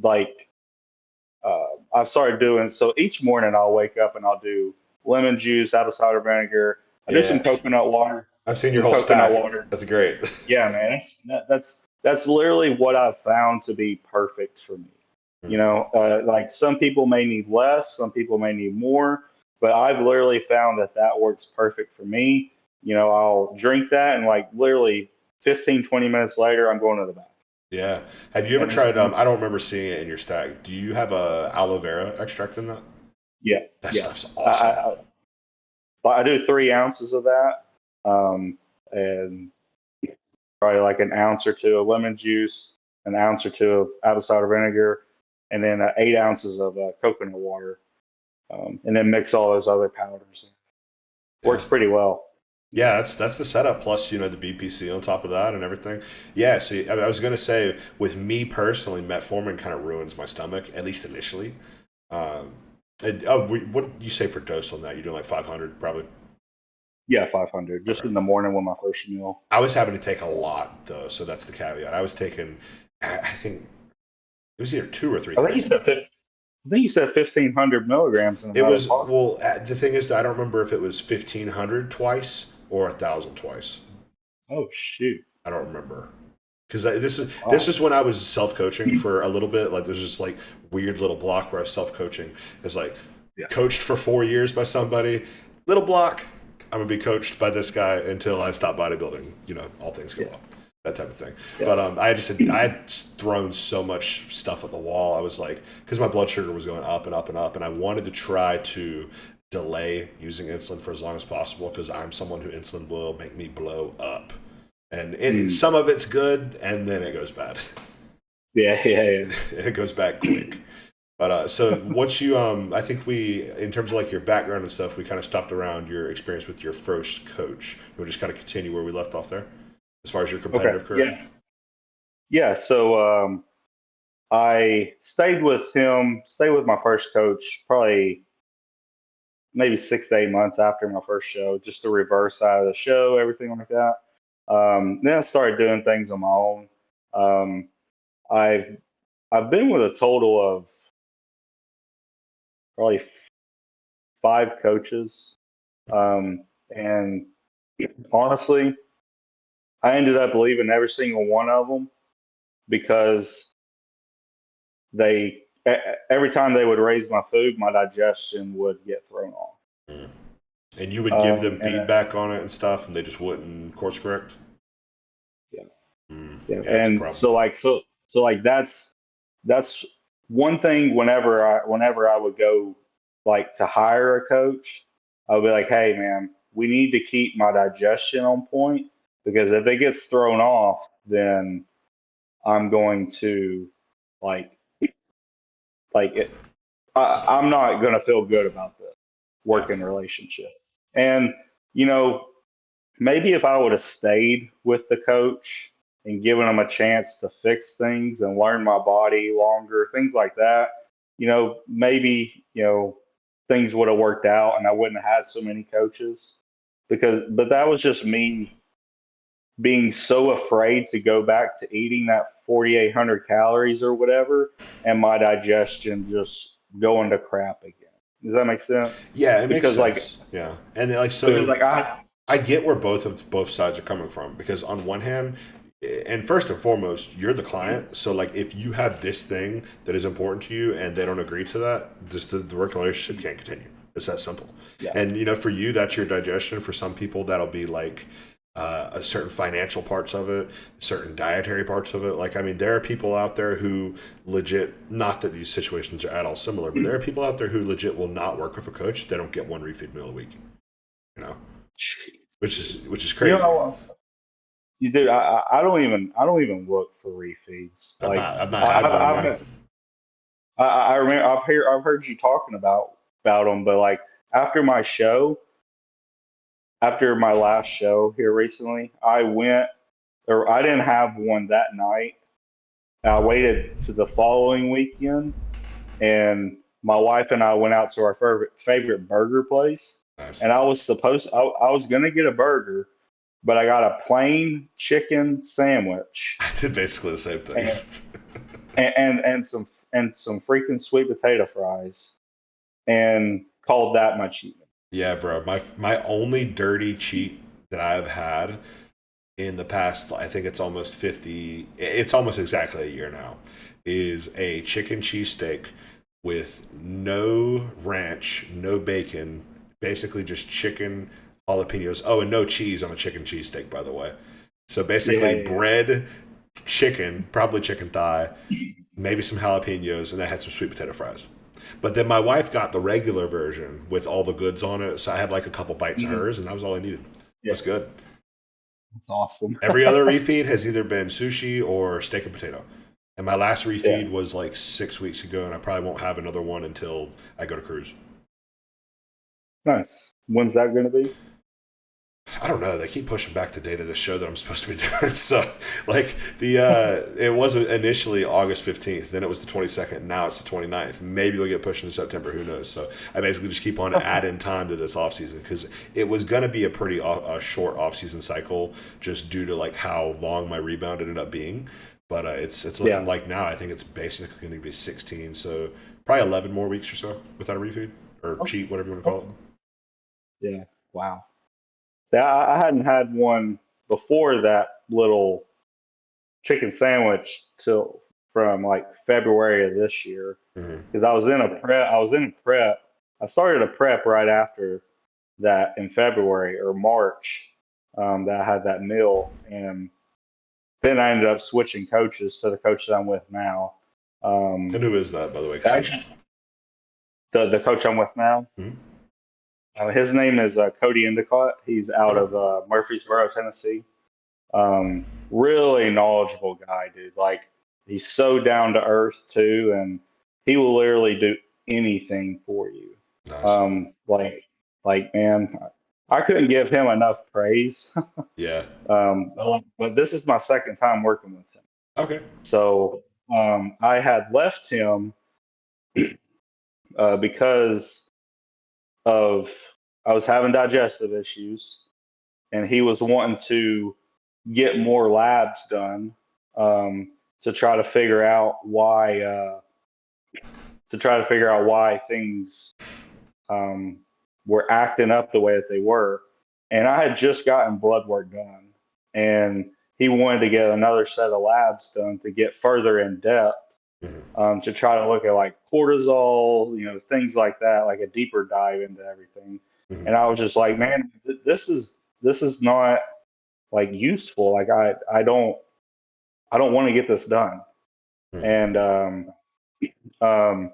Speaker 2: like I started doing so each morning I'll wake up and I'll do lemon juice, apple cider vinegar. I do some
Speaker 1: Yeah.
Speaker 2: coconut water,
Speaker 1: I've seen your
Speaker 2: some
Speaker 1: whole
Speaker 2: coconut
Speaker 1: stack.
Speaker 2: water.
Speaker 1: That's great.
Speaker 2: Yeah, man, that's literally what I've found to be perfect for me. Like some people may need less, some people may need more, but I've literally found that works perfect for me. I'll drink that and like literally 15, 20 minutes later, I'm going to the bathroom.
Speaker 1: Yeah. Have you ever tried? I don't remember seeing it in your stack. Do you have a aloe vera extract in that?
Speaker 2: Yeah,
Speaker 1: That
Speaker 2: yeah.
Speaker 1: stuff's
Speaker 2: I,
Speaker 1: awesome.
Speaker 2: I, I do 3 ounces of that, and probably like an ounce or two of lemon juice, an ounce or two of apple cider vinegar, and then 8 ounces of coconut water, and then mix all those other powders.
Speaker 1: Yeah.
Speaker 2: Works pretty well.
Speaker 1: Yeah, that's the setup. Plus, the BPC on top of that and everything. Yeah. See, I was gonna say, with me personally, metformin kind of ruins my stomach, at least initially. Um, what do you say for dose on that? You're doing like 500, probably.
Speaker 2: Yeah, 500 just
Speaker 1: Okay.
Speaker 2: in the morning with my first meal.
Speaker 1: I was having to take a lot though, so that's the caveat. I was taking, I think it was either 2 or 3
Speaker 2: I think you
Speaker 1: things.
Speaker 2: said I think you said 1,500 milligrams in
Speaker 1: It
Speaker 2: another
Speaker 1: was,
Speaker 2: pot.
Speaker 1: well, the thing is that I don't remember if it was 1,500 twice or 1,000 twice.
Speaker 2: Oh shoot!
Speaker 1: I don't remember. Because this is
Speaker 2: Wow.
Speaker 1: when I was self coaching for a little bit. Like there's just like weird little block where I was self coaching. It's like
Speaker 2: Yeah.
Speaker 1: coached for 4 years by somebody. Little block. I'm gonna be coached by this guy until I stop bodybuilding. All things go
Speaker 2: Yeah.
Speaker 1: well. That type of thing.
Speaker 2: Yeah.
Speaker 1: But I had thrown so much stuff at the wall. I was like, because my blood sugar was going up and up and up, and I wanted to try to delay using insulin for as long as possible because I'm someone who insulin will make me blow up, and
Speaker 2: Mm.
Speaker 1: some of it's good, and then it goes bad.
Speaker 2: Yeah. Yeah. Yeah.
Speaker 1: And it goes back quick. But so once you, I think in terms of like your background and stuff, we kind of stopped around your experience with your first coach. We'll just kind of continue where we left off there, as far as your
Speaker 2: Okay.
Speaker 1: competitive career.
Speaker 2: Yeah. Yeah. So I stayed with my first coach probably maybe 6 to 8 months after my first show, just the reverse side of the show, everything like that. Then I started doing things on my own. Um, I've I've been with a total of probably 5 coaches, and honestly, I ended up leaving every single one of them because every time they would raise my food, my digestion would get thrown off.
Speaker 1: Mm. And you would give them
Speaker 2: And
Speaker 1: feedback on it and stuff, and they just wouldn't course correct.
Speaker 2: Yeah,
Speaker 1: Mm.
Speaker 2: yeah,
Speaker 1: Yeah, that's a
Speaker 2: and
Speaker 1: problem.
Speaker 2: so that's one thing. Whenever I would go like to hire a coach, I would be like, hey man, we need to keep my digestion on point because if it gets thrown off, then I'm going to like it. I'm not going to feel good about the
Speaker 1: Yeah.
Speaker 2: working relationship. And you know, maybe if I would have stayed with the coach and given him a chance to fix things and learn my body longer, things like that, maybe things would have worked out and I wouldn't have had so many coaches. But that was just me being so afraid to go back to eating that 4,800 calories or whatever, and my digestion just going to crap again. Does that make sense?
Speaker 1: Yeah, it makes
Speaker 2: Because like
Speaker 1: sense. Yeah, and like
Speaker 2: because
Speaker 1: so,
Speaker 2: like I
Speaker 1: I get where both sides are coming from because on one hand, and first and foremost, you're the client. So like, if you have this thing that is important to you and they don't agree to that, just the working relationship can't continue. It's that simple.
Speaker 2: yeah.
Speaker 1: And for you, that's your digestion. For some people, that'll be like a certain financial parts of it, certain dietary parts of it. Like, I mean, there are people out there who legit, not that these situations are at all similar, but there are people out there who legit will not work with a coach if they don't get one refeed meal a week. You know,
Speaker 2: Jeez.
Speaker 1: which is
Speaker 2: You
Speaker 1: crazy.
Speaker 2: know, you do. I don't even look for refeeds. Like
Speaker 1: I've not
Speaker 2: I,
Speaker 1: had
Speaker 2: I've,
Speaker 1: one. Yeah.
Speaker 2: I've I remember I've heard you talking about them, but like after my show, after my last show here recently, I didn't have one that night. I waited to the following weekend, and my wife and I went out to our favorite burger place,
Speaker 1: Nice.
Speaker 2: and I was gonna get a burger, but I got a plain chicken sandwich
Speaker 1: I did basically the same thing.
Speaker 2: and and some freaking sweet potato fries, and called that my cheat meal.
Speaker 1: Yeah, bro. My only dirty cheat that I've had in the past, I think it's almost 50. It's almost exactly a year now. is a chicken cheesesteak with no ranch, no bacon, basically just chicken, jalapenos. Oh, and no cheese on a chicken cheesesteak, by the way. So
Speaker 2: Yeah,
Speaker 1: basically,
Speaker 2: yeah,
Speaker 1: bread, chicken, probably chicken thigh, maybe some jalapenos, and I had some sweet potato fries. But then my wife got the regular version with all the goods on it, so I had like a couple bites
Speaker 2: yeah.
Speaker 1: of hers, and that was all I needed. It
Speaker 2: Yeah,
Speaker 1: was good.
Speaker 2: that's awesome.
Speaker 1: Every other refeed has either been sushi or steak and potato. And my last
Speaker 2: Yeah,
Speaker 1: refeed was like 6 weeks ago, and I probably won't have another one until I go to cruise.
Speaker 2: nice. When's that going to be?
Speaker 1: I don't know. They keep pushing back the date of the show that I'm supposed to be doing. So, like it was initially August 15th, then it was the 22nd, now it's the 29th. Maybe they'll get pushed into September. Who knows? So I basically just keep on adding time to this off season because it was gonna be a pretty short off season cycle just due to like how long my rebound ended up being. But it's looking
Speaker 2: Yeah.
Speaker 1: like now I think it's basically going to be 16, so probably 11 more weeks or so without a refeed or
Speaker 2: Okay.
Speaker 1: cheat, whatever you want to call it.
Speaker 2: Yeah. Wow. Yeah, I hadn't had one before that little chicken sandwich till from like February of this year
Speaker 1: Mm-hmm.
Speaker 2: because I was in a prep. I was in a prep. I started a prep right after that in February or March that I had that meal, and then I ended up switching coaches to the coach that I'm with now.
Speaker 1: And who is that, by the way?
Speaker 2: Actually, the coach I'm with now,
Speaker 1: Mhm.
Speaker 2: his name is Cody Endicott. He's out
Speaker 1: Okay.
Speaker 2: of Murfreesboro, Tennessee. Really knowledgeable guy, dude. Like he's so down to earth too, and he will literally do anything for you.
Speaker 1: Nice.
Speaker 2: Um, like, like man, I couldn't give him enough praise.
Speaker 1: Yeah.
Speaker 2: But this is my second time working with him.
Speaker 1: Okay.
Speaker 2: So I had left him because of I was having digestive issues, and he was wanting to get more labs done to try to figure out why things um, were acting up the way that they were. And I had just gotten blood work done, and he wanted to get another set of labs done to get further in depth
Speaker 1: Mm-hmm.
Speaker 2: to try to look at like cortisol, things like that, like a deeper dive into everything.
Speaker 1: Mm-hmm.
Speaker 2: And I was just like, man, this is not like useful. Like I don't want to get this done.
Speaker 1: Mm-hmm.
Speaker 2: And um,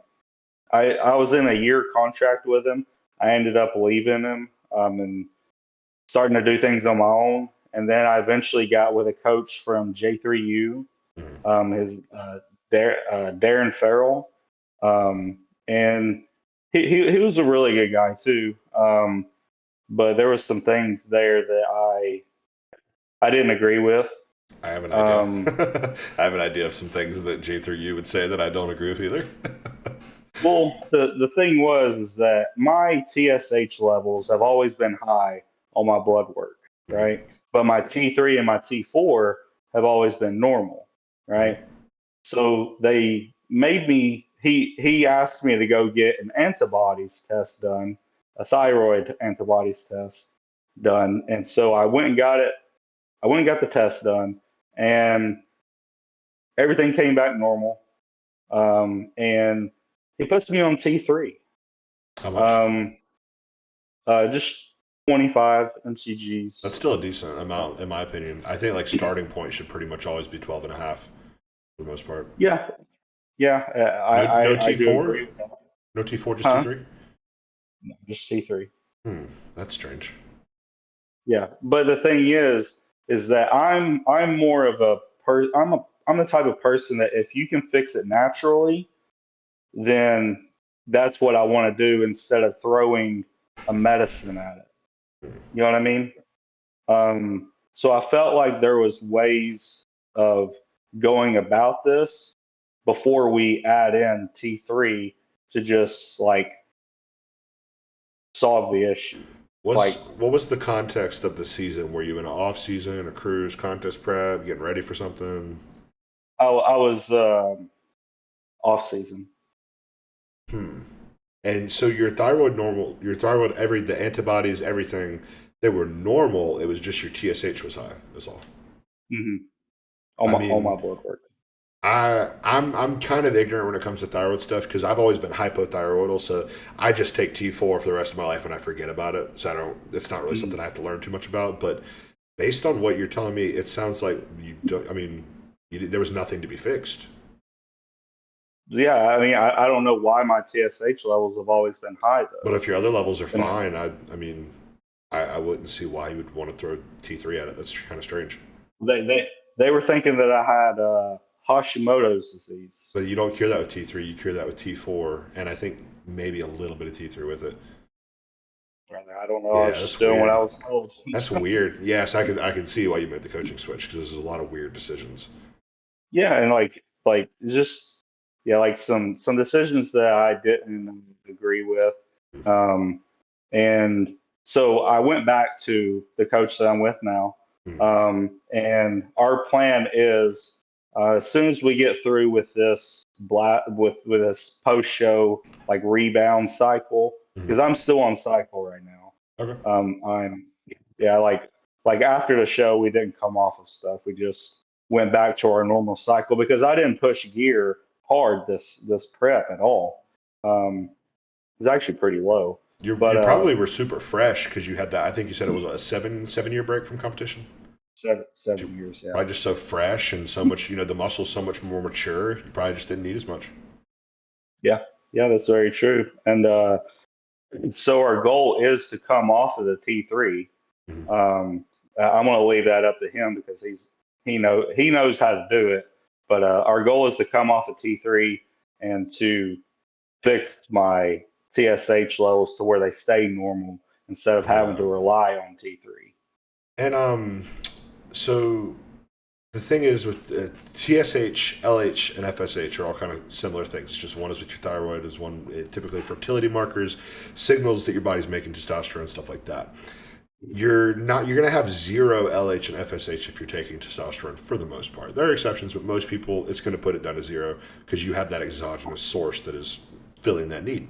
Speaker 2: I was in a year contract with him. I ended up leaving him and starting to do things on my own. And then I eventually got with a coach from J3U,
Speaker 1: Mm-hmm.
Speaker 2: his Darren Farrell, and he was a really good guy too. But there was some things there that I didn't agree with.
Speaker 1: I have an idea.
Speaker 2: Um,
Speaker 1: I have an idea of some things that J through you would say that I don't agree with either.
Speaker 2: well, the thing was is that my TSH levels have always been high on my blood work,
Speaker 1: Mm-hmm.
Speaker 2: right? But my T3 and my T4 have always been normal, right?
Speaker 1: Mm-hmm.
Speaker 2: So they made me. He asked me to go get an antibodies test done, a thyroid antibodies test done, and so I went and got it. I went and got the test done, and everything came back normal. And he puts me on T3,
Speaker 1: How much?
Speaker 2: um, just 25 NCGs.
Speaker 1: That's still a decent amount, in my opinion. I think like starting point should pretty much always be 12 and a half for the most part.
Speaker 2: Yeah, yeah,
Speaker 1: No, no
Speaker 2: I do
Speaker 1: T4?
Speaker 2: agree with that.
Speaker 1: No T4, just
Speaker 2: Huh?
Speaker 1: T3?
Speaker 2: No, just T3.
Speaker 1: Hmm. That's strange.
Speaker 2: Yeah, but the thing is that I'm more of a I'm the type of person that if you can fix it naturally, then that's what I want to do instead of throwing a medicine at it. You know what I mean? So I felt like there was ways of going about this before we add in T3 to just like solve the issue. Like
Speaker 1: What was the context of the season? Were you in an off season, a cruise, contest prep, getting ready for something?
Speaker 2: I was off season.
Speaker 1: Hmm. And so your thyroid normal, your thyroid the antibodies, everything, they were normal. It was just your TSH was high. That's all.
Speaker 2: Hmm.
Speaker 1: I
Speaker 2: On my
Speaker 1: mean,
Speaker 2: blood work.
Speaker 1: I'm kind of ignorant when it comes to thyroid stuff because I've always been hypothyroidal, so I just take T4 for the rest of my life and I forget about it. So I don't. It's not really something
Speaker 2: Mm.
Speaker 1: I have to learn too much about. But based on what you're telling me, it sounds like you don't. I mean, there was nothing to be fixed.
Speaker 2: Yeah, I mean, I don't know why my TSH levels have always been high
Speaker 1: But
Speaker 2: though.
Speaker 1: if your other levels are
Speaker 2: And
Speaker 1: fine, I mean, I wouldn't see why you would want to throw T3 at it. That's kind of strange.
Speaker 2: they were thinking that I had Hashimoto's disease.
Speaker 1: But you don't cure that with T3. You cure that with T4, and I think maybe a little bit of T3 with it.
Speaker 2: I don't know. I
Speaker 1: Yeah,
Speaker 2: was just
Speaker 1: that's
Speaker 2: doing what I
Speaker 1: weird.
Speaker 2: was told.
Speaker 1: That's weird. Yes, I could see why you made the coaching switch because there's a lot of weird decisions.
Speaker 2: Yeah, and like just yeah, like some decisions that I didn't agree with. Um, and so I went back to the coach that I'm with now.
Speaker 1: Mm-hmm.
Speaker 2: And our plan is as soon as we get through with this with this post show like rebound cycle, because
Speaker 1: Mm-hmm.
Speaker 2: I'm still on cycle right now.
Speaker 1: Okay.
Speaker 2: I'm yeah, like after the show we didn't come off of stuff. We just went back to our normal cycle because I didn't push gear hard this prep at all. It was actually pretty low.
Speaker 1: You
Speaker 2: But
Speaker 1: probably were super fresh because you had that. I think you said it was a 7 year break from competition.
Speaker 2: seven
Speaker 1: You
Speaker 2: years, yeah.
Speaker 1: probably just so fresh and so much. The muscle's so much more mature. You probably just didn't need as much.
Speaker 2: Yeah, yeah, that's very true. And so our goal is to come off of the T3.
Speaker 1: Mm-hmm.
Speaker 2: I'm going to leave that up to him because he knows how to do it. But our goal is to come off of T3 and to fix my TSH levels to where they stay normal instead of having
Speaker 1: Yeah.
Speaker 2: to rely on T3.
Speaker 1: And so the thing is with TSH, LH, and FSH are all kind of similar things. Just one is with your thyroid, is one typically fertility markers, signals that your body's making testosterone, stuff like that. You're gonna have zero LH and FSH if you're taking testosterone for the most part. There are exceptions, but most people it's gonna put it down to zero because you have that exogenous source that is filling that need.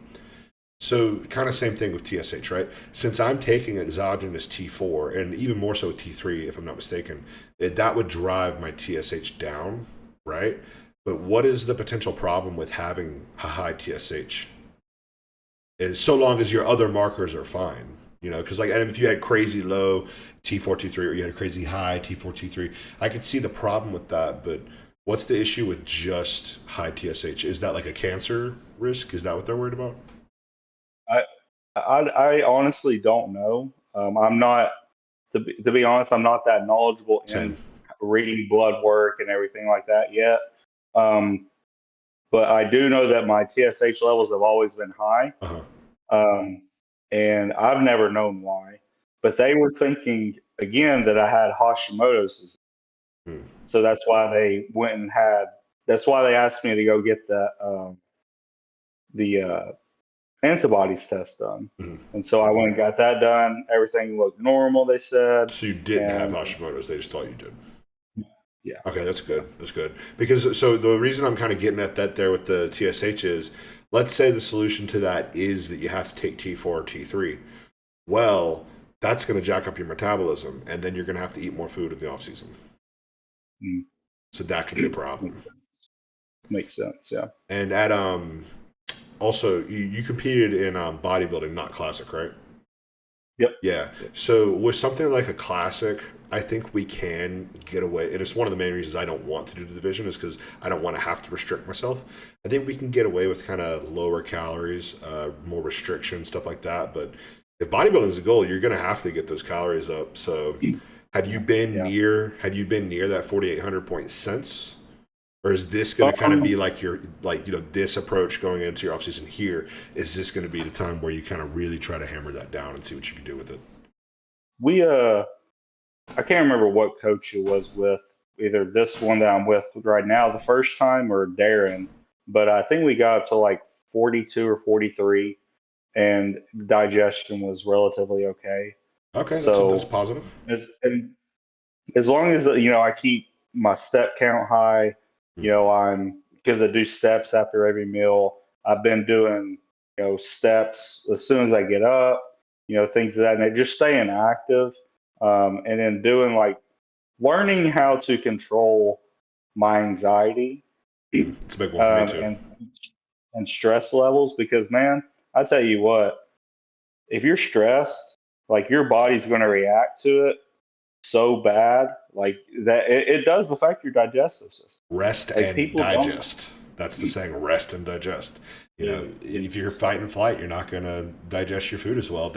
Speaker 1: So kind of same thing with TSH, right? Since I'm taking exogenous T4 and even more so with T3, if I'm not mistaken, that would drive my TSH down, right? But what is the potential problem with having a high TSH? Is so long as your other markers are fine, because like, and if you had crazy low T4 T3 or you had a crazy high T4 T3, I could see the problem with that. But what's the issue with just high TSH? Is that like a cancer risk? Is that what they're worried about?
Speaker 2: I, I honestly don't know. I'm not to be honest. I'm not that knowledgeable
Speaker 1: Same.
Speaker 2: in reading blood work and everything like that yet. Um, but I do know that my TSH levels have always been high,
Speaker 1: Uh huh.
Speaker 2: um, and I've never known why. But they were thinking again that I had Hashimoto's,
Speaker 1: Hmm.
Speaker 2: so that's why they went and had. That's why they asked me to go get the antibodies test done.
Speaker 1: Hmm.
Speaker 2: And so I went and got that done. Everything looked normal, they said.
Speaker 1: So you didn't have
Speaker 2: And
Speaker 1: Hashimoto's; they just thought you did.
Speaker 2: yeah,
Speaker 1: Okay, that's
Speaker 2: yeah.
Speaker 1: good. That's good. Because so the reason I'm kind of getting at that there with the TSH is, let's say the solution to that is that you have to take T4 or T3. Well, that's going to jack up your metabolism, and then you're going to have to eat more food in the off season.
Speaker 2: Mm.
Speaker 1: So that could be a problem.
Speaker 2: Makes sense. Yeah.
Speaker 1: And at also you competed in bodybuilding, not classic, right?
Speaker 2: Yep.
Speaker 1: Yeah.
Speaker 2: Yep.
Speaker 1: So with something like a classic, I think we can get away, and it's one of the main reasons I don't want to do the division is because I don't want to have to restrict myself. I think we can get away with kind of lower calories, more restriction, stuff like that. But if bodybuilding is a goal, you're going to have to get those calories up. So,
Speaker 2: Yeah. Yeah.
Speaker 1: have you been near that 4,800 point since? Or is this going to kind of be
Speaker 2: Um,
Speaker 1: like your this approach going into your offseason here? Is this going to be the time where you kind of really try to hammer that down and see what you can do with it?
Speaker 2: we I can't remember what coach it was with, either this one that I'm with right now the first time or Darren, but I think we got to like 42 or 43 and digestion was relatively okay.
Speaker 1: Okay, that's
Speaker 2: So
Speaker 1: positive.
Speaker 2: and as long as I keep my step count high,
Speaker 1: Hmm.
Speaker 2: I'm because I do steps after every meal. I've been doing steps as soon as I get up, things of that, and just staying active, and then doing like learning how to control my anxiety
Speaker 1: It's a big one for me too.
Speaker 2: and stress levels. Because man, I tell you what, if you're stressed, like your body's going to react to it so bad, like that it does affect your digestive system.
Speaker 1: Rest
Speaker 2: Like
Speaker 1: and
Speaker 2: people don't.
Speaker 1: digest. That's the saying, rest and digest. You know, if
Speaker 2: It's
Speaker 1: you're fight and flight, you're not going to digest your food as well.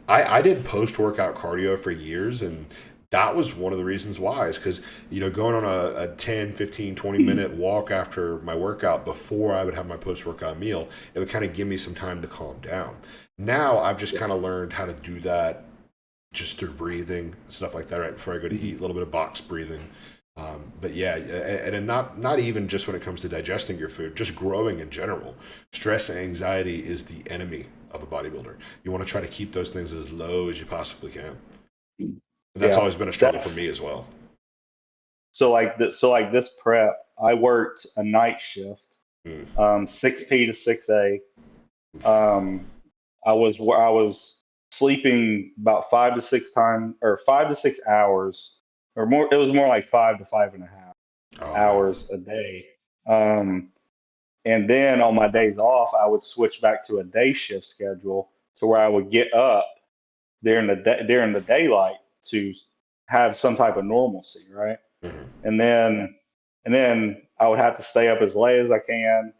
Speaker 1: I did post workout cardio for years, and that was one of the reasons why, is because, going on a 10, 15, 20 minute walk after my workout before I would have my post workout meal, it would kind of give me some time to calm down. Now I've just
Speaker 2: yeah.
Speaker 1: kind of learned how to do that just through breathing, stuff like that, right before I go to eat, a little bit of box breathing. But yeah, and not even just when it comes to digesting your food, just growing in general. Stress and anxiety is the enemy of a bodybuilder. You want to try to keep those things as low as you possibly can. And that's
Speaker 2: Yeah,
Speaker 1: always been a struggle for
Speaker 2: that's
Speaker 1: me as well.
Speaker 2: so like this prep. I worked a night shift,
Speaker 1: Mm.
Speaker 2: 6 p to 6 a. Um, I was sleeping about 5 to 6 hours, or more. It was more like 5 to 5.5 hours
Speaker 1: Oh
Speaker 2: a day. Um, and then on my days off, I would switch back to a day shift schedule to where I would get up during the daylight to have some type of normalcy, right?
Speaker 1: man. Hmm.
Speaker 2: And then I would have to stay up as late as I can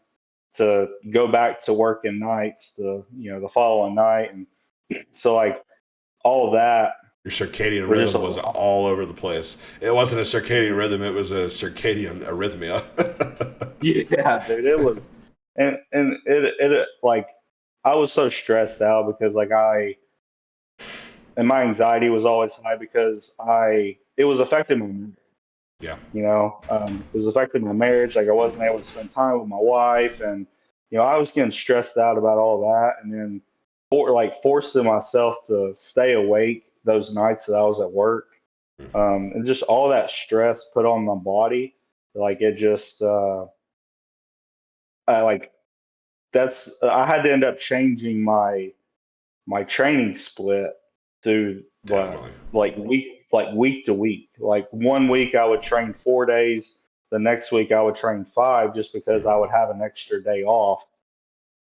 Speaker 2: to go back to working nights the following night. And so like all of that
Speaker 1: Your circadian
Speaker 2: was just
Speaker 1: rhythm was all over the place. It wasn't a circadian rhythm; it was a circadian arrhythmia.
Speaker 2: yeah, dude, it was. And it like I was so stressed out because like I and my anxiety was always high because I it was affecting me.
Speaker 1: Yeah,
Speaker 2: It was affecting my marriage. Like I wasn't able to spend time with my wife, and I was getting stressed out about all that, and then forcing myself to stay awake those nights that I was at work, and just all that stress put on my body, like it just, I like that's I had to end up changing my training split to
Speaker 1: definitely.
Speaker 2: week to week. Like one week I would train 4 days, the next week I would train five just because I would have an extra day off.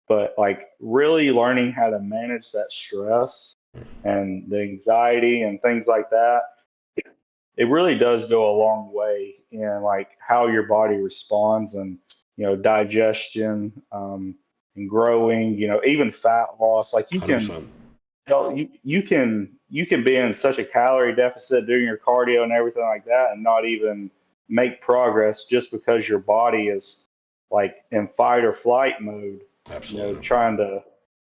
Speaker 2: But like really learning how to manage that stress and the anxiety and things like that, it really does go a long way in like how your body responds and digestion, and growing, even fat loss. Like you can
Speaker 1: 100%.
Speaker 2: you can be in such a calorie deficit doing your cardio and everything like that and not even make progress just because your body is like in fight or flight mode,
Speaker 1: Absolutely.
Speaker 2: trying to.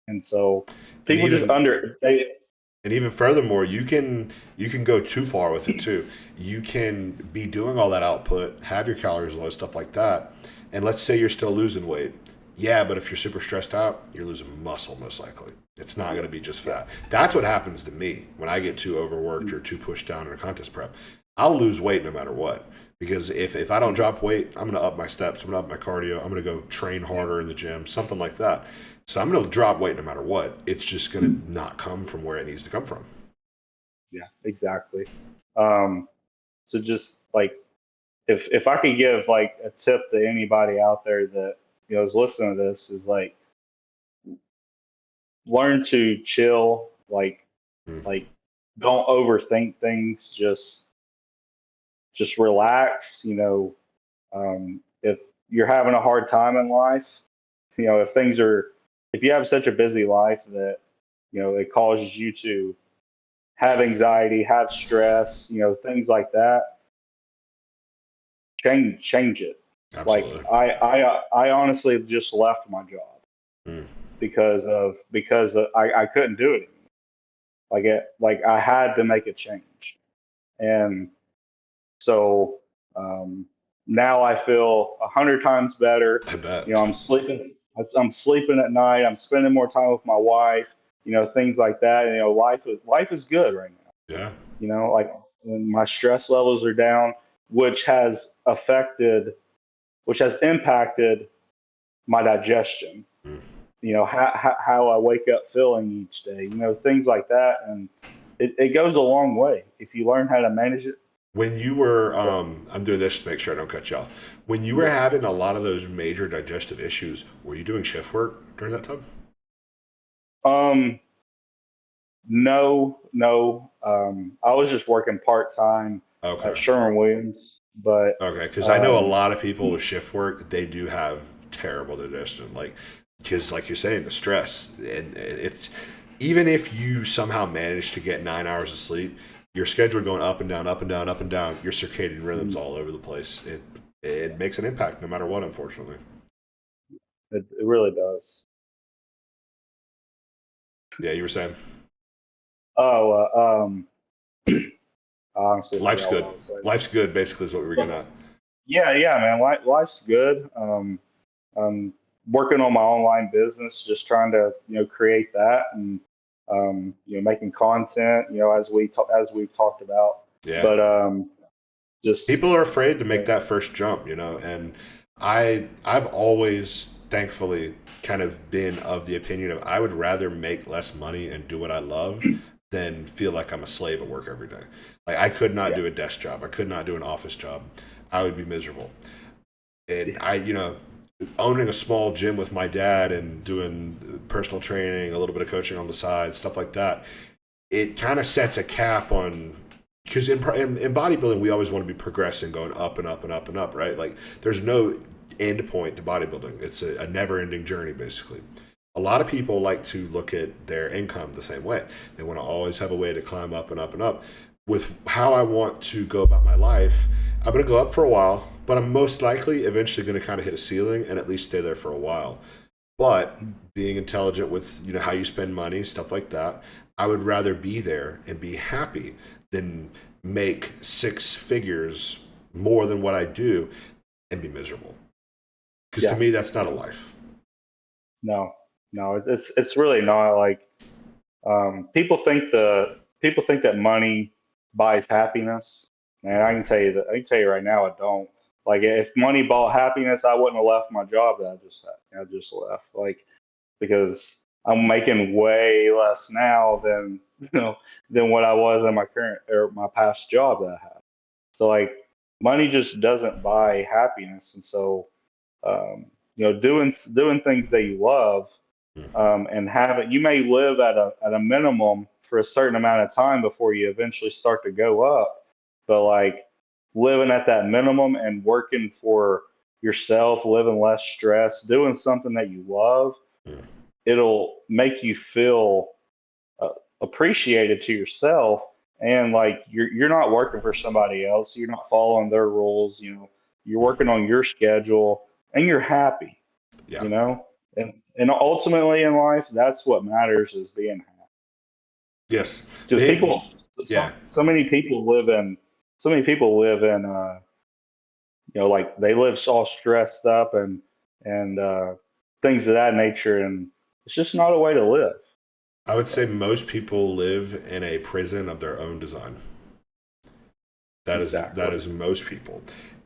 Speaker 2: And so
Speaker 1: And
Speaker 2: people just
Speaker 1: even
Speaker 2: under they
Speaker 1: and even furthermore, you can go too far with it too. You can be doing all that output, have your calories low, stuff like that, and let's say you're still losing weight. Yeah, but if you're super stressed out, you're losing muscle most likely. It's not going
Speaker 2: yeah,
Speaker 1: to be just
Speaker 2: yeah,
Speaker 1: fat. That's what happens to me when I get too overworked or too pushed down in a contest prep. I'll lose weight no matter what. Because if I don't
Speaker 2: mhm,
Speaker 1: drop weight, I'm going to up my steps, I'm going to up my cardio, I'm going to go train
Speaker 2: yeah,
Speaker 1: harder in the gym, something like that. So I'm going to drop weight no matter what. It's just going to not come from where it needs to come from.
Speaker 2: yeah, exactly. um so just like if I could give like a tip to anybody out there that is listening to this, is like learn to chill,
Speaker 1: Mm,
Speaker 2: like don't overthink things, just relax. If you're having a hard time in life, if you have such a busy life that it causes you to have anxiety, have stress, things like that, change it. Like
Speaker 1: absolutely.
Speaker 2: I honestly just left my job
Speaker 1: Mm,
Speaker 2: because I couldn't do it anymore. Like I had to make a change. And so, um, now I feel 100 times better.
Speaker 1: I
Speaker 2: You know,
Speaker 1: bet.
Speaker 2: I'm sleeping. I'm sleeping at night. I'm spending more time with my wife. Things like that. And, life is good right now.
Speaker 1: Yeah.
Speaker 2: Like when my stress levels are down, which has affected, which has impacted my digestion.
Speaker 1: Mm,
Speaker 2: How I wake up feeling each day. Things like that, and it goes a long way if you learn how to manage it.
Speaker 1: When you were, I'm doing this to make sure I don't cut you off. When you were
Speaker 2: Yeah.
Speaker 1: having a lot of those major digestive issues, were you doing shift work during that time?
Speaker 2: Um, no, no. I was just working part time at
Speaker 1: Okay.
Speaker 2: Sherwin Williams, but
Speaker 1: Okay. Because I know a
Speaker 2: um,
Speaker 1: lot of people with shift work, they do have terrible digestion. Like, because like you're saying, the stress, and it's, even if you somehow manage to get 9 hours of sleep, your schedule going up and down, up and down, up and down, your circadian rhythms all over the place. It makes an impact no matter what, unfortunately.
Speaker 2: it really does.
Speaker 1: Yeah, you were saying
Speaker 2: Oh, I honestly
Speaker 1: life's
Speaker 2: forgot what
Speaker 1: good.
Speaker 2: I was saying.
Speaker 1: Life's good, basically, is what we were getting
Speaker 2: Well,
Speaker 1: at.
Speaker 2: yeah, yeah, man. Life's good. I'm working on my online business, just trying to create that and making content, as we've talked about.
Speaker 1: Yeah.
Speaker 2: But just
Speaker 1: People are afraid to
Speaker 2: uh,
Speaker 1: make that first jump, and I've always thankfully kind of been of the opinion of I would rather make less money and do what I love than feel like I'm a slave at work every day. Like I could not
Speaker 2: yeah,
Speaker 1: do a desk job. I could not do an office job. I would be miserable. And
Speaker 2: yeah,
Speaker 1: owning a small gym with my dad and doing personal training, a little bit of coaching on the side, stuff like that, it kind of sets a cap on, because in bodybuilding we always want to be progressing, going up and up and up and up, right? Like there's no end point to bodybuilding. It's a never ending journey, basically. A lot of people like to look at their income the same way. They want to always have a way to climb up and up and up. With how I want to go about my life, I'm going to go up for a while, but I'm most likely eventually going to kind of hit a ceiling and at least stay there for a while. But being intelligent with how you spend money, stuff like that, I would rather be there and be happy than make six figures more than what I do and be miserable. Because to
Speaker 2: yeah.
Speaker 1: me, that's not a life.
Speaker 2: No, no, it's really not like people think that money buys happiness. Man, I can tell you right now, it don't. Like if money bought happiness, I wouldn't have left my job that I just left. Like because I'm making way less now than than what I was in my current or my past job that I had. So like money just doesn't buy happiness, and so doing things that you love and have it. You may live at a minimum for a certain amount of time before you eventually start to go up, but like living at that minimum and working for yourself, living less stress, doing something that you love,
Speaker 1: Mm.
Speaker 2: it'll make you feel uh, appreciated to yourself, and like you're not working for somebody else, you're not following their rules, you're working on your schedule and you're happy,
Speaker 1: Yeah.
Speaker 2: you know and ultimately in life that's what matters, is being happy.
Speaker 1: Yes.
Speaker 2: Because people,
Speaker 1: Yeah.
Speaker 2: so many people live in like they live all stressed up and things of that nature, and it's just not a way to live.
Speaker 1: I would say
Speaker 2: So
Speaker 1: most people live in a prison of their own design. That
Speaker 2: exactly.
Speaker 1: is most people.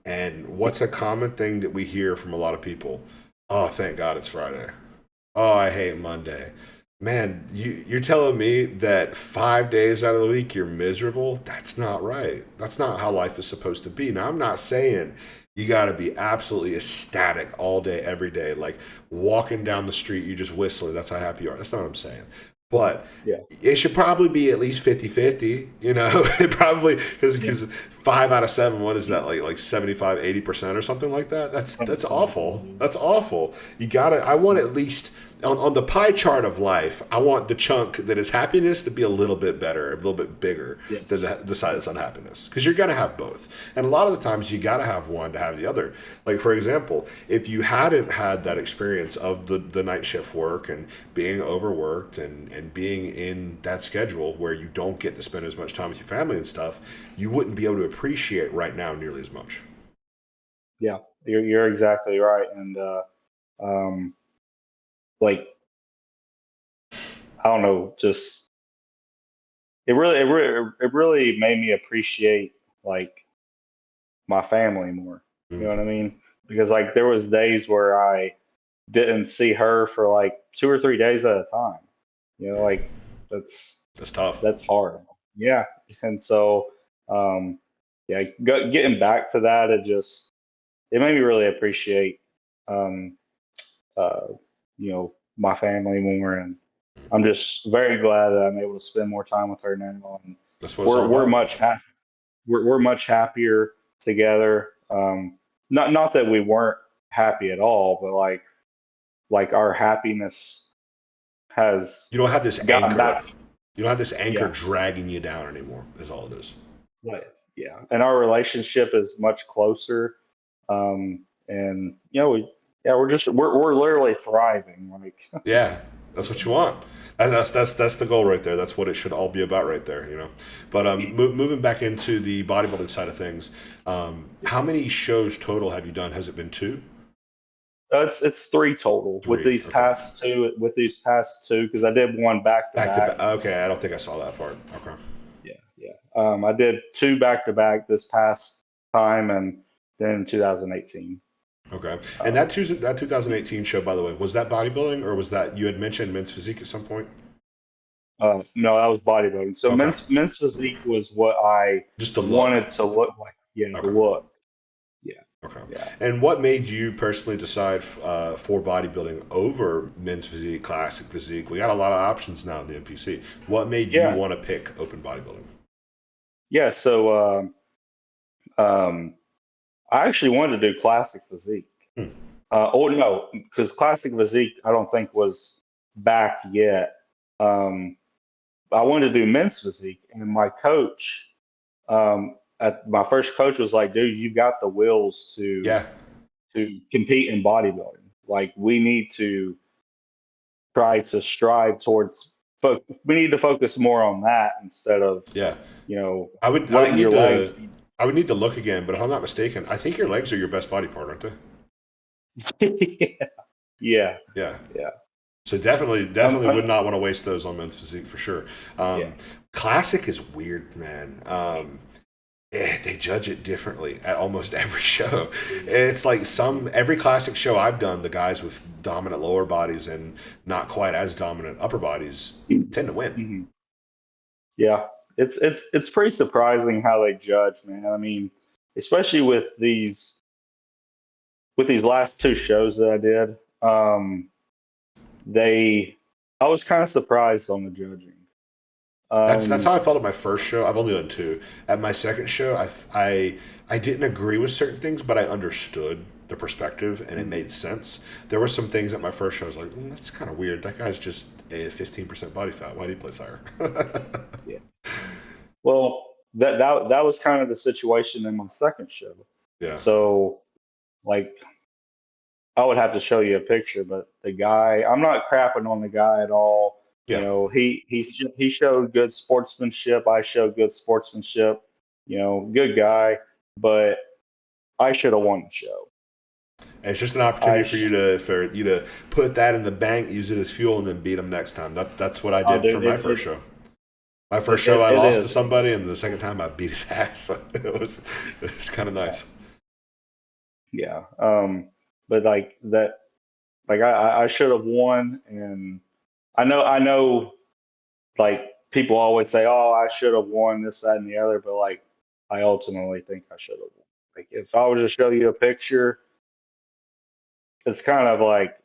Speaker 1: And what's a common thing that we hear from a lot of people? Oh, thank God it's Friday. Oh, I hate Monday. Man, you're telling me that 5 days out of the week you're miserable? That's not right. That's not how life is supposed to be. Now, I'm not saying you got to be absolutely ecstatic all day, every day, like walking down the street, you just whistling. That's how happy you are. That's not what I'm saying. But
Speaker 2: Yeah.
Speaker 1: it should probably be at least 50-50. It probably,
Speaker 2: Yeah.
Speaker 1: because 5 out of 7, what is that, like 75-80% or something like that? That's
Speaker 2: Something like
Speaker 1: awful.
Speaker 2: that.
Speaker 1: That's awful. I want at least on the pie chart of life, I want the chunk that is happiness to be a little bit better, a little bit bigger than
Speaker 2: Yes.
Speaker 1: the side that's
Speaker 2: Yes.
Speaker 1: unhappiness. Because you're going to have both. And a lot of the times you got to have one to have the other. Like, for example, if you hadn't had that experience of the night shift work and being overworked and being in that schedule where you don't get to spend as much time with your family and stuff, you wouldn't be able to appreciate right now nearly as much.
Speaker 2: Yeah. You're exactly right. And um, like I don't know, just it really made me appreciate like my family more. You
Speaker 1: Mm.
Speaker 2: know what I mean? Because like there was days where I didn't see her for like 2 or 3 days at a time. Like that's
Speaker 1: That's tough.
Speaker 2: that's hard. Yeah. And so um yeah, getting back to that, it made me really appreciate, um, uh, my family more, and I'm just very glad that I'm able to spend more time with her now, and
Speaker 1: That's what it's all
Speaker 2: we're
Speaker 1: about.
Speaker 2: much we're much happier together. Not that we weren't happy at all, but like our happiness has
Speaker 1: You don't have this
Speaker 2: gotten
Speaker 1: anchor.
Speaker 2: back.
Speaker 1: You don't have this anchor
Speaker 2: Yeah,
Speaker 1: dragging you down anymore. Is all it is.
Speaker 2: right. Yeah, and our relationship is much closer. And we're literally thriving. Like,
Speaker 1: Yeah, that's what you want. That's the goal right there. That's what it should all be about right there. You know. But moving back into the bodybuilding side of things, how many shows total have you done? Has it been two,
Speaker 2: it's three total with
Speaker 1: three?
Speaker 2: these
Speaker 1: Okay.
Speaker 2: past two. With these past two, because I did one back to
Speaker 1: Back to
Speaker 2: back.
Speaker 1: back. Okay, I don't think I saw that part. Okay.
Speaker 2: Yeah, yeah. I did two back to back this past time, and then 2018.
Speaker 1: Okay. And
Speaker 2: Um,
Speaker 1: that 2018 show, by the way, was that bodybuilding or was that you had mentioned men's physique at some point?
Speaker 2: no, that was bodybuilding. So
Speaker 1: Okay.
Speaker 2: men's physique was what I
Speaker 1: Just the look.
Speaker 2: wanted to look like. Yeah, the
Speaker 1: Okay.
Speaker 2: look. Yeah,
Speaker 1: Okay.
Speaker 2: yeah,
Speaker 1: And what made you personally decide for bodybuilding over men's physique, classic physique? We got a lot of options now in the NPC. What made you
Speaker 2: yeah,
Speaker 1: want to pick open bodybuilding?
Speaker 2: yeah. So I actually wanted to do classic physique.
Speaker 1: Hmm.
Speaker 2: Oh no, because classic physique I don't think was back yet. Um, I wanted to do men's physique, and my coach, my first coach was like, "Dude, you got the wheels
Speaker 1: Yeah.
Speaker 2: to compete in bodybuilding. Like, we need to try to strive towards. We need to focus more on that instead of
Speaker 1: Yeah.
Speaker 2: you know
Speaker 1: I would
Speaker 2: letting your
Speaker 1: need
Speaker 2: legs
Speaker 1: to
Speaker 2: be."
Speaker 1: I would need to look again, but if I'm not mistaken, I think your legs are your best body part, aren't they?
Speaker 2: Yeah,
Speaker 1: Yeah.
Speaker 2: yeah,
Speaker 1: So definitely,
Speaker 2: um,
Speaker 1: definitely
Speaker 2: um,
Speaker 1: would not want to waste those on men's physique for sure.
Speaker 2: yeah,
Speaker 1: Classic is weird, man. They judge it differently at almost every show. It's like every classic show I've done, the guys with dominant lower bodies and not quite as dominant upper bodies tend to win.
Speaker 2: mhm, yeah. It's pretty surprising how they judge, man. I mean, especially with these last two shows that I did. They I was kind of surprised on the judging.
Speaker 1: That's
Speaker 2: Um,
Speaker 1: how I felt at my first show. I've only done two. At my second show, I didn't agree with certain things, but I understood the perspective and it made sense. There were some things at my first show I was like, that's kind of weird. That guy's just a 15% body fat. Why do you play sire?
Speaker 2: yeah. Well, that was kind of the situation in my second show.
Speaker 1: Yeah,
Speaker 2: So, like, I would have to show you a picture, but the guy, I'm not crapping on the guy at all.
Speaker 1: yeah.
Speaker 2: He showed good sportsmanship. I showed good sportsmanship. Good guy, but I should have won the show.
Speaker 1: And it's just an opportunity
Speaker 2: I
Speaker 1: for you to put that in the bank, use it as fuel, and then beat them next time. That's what I did for
Speaker 2: dude,
Speaker 1: my first show. My
Speaker 2: it,
Speaker 1: first show,
Speaker 2: it,
Speaker 1: I
Speaker 2: it
Speaker 1: lost to
Speaker 2: is.
Speaker 1: somebody, and the second time, I beat his ass. It was kind of
Speaker 2: Yeah,
Speaker 1: nice.
Speaker 2: yeah. But like that, like I should have won, and I know, like people always say, "Oh, I should have won this, that, and the other," but like I ultimately think I should have won. Like if I were to show you a picture, it's kind of like,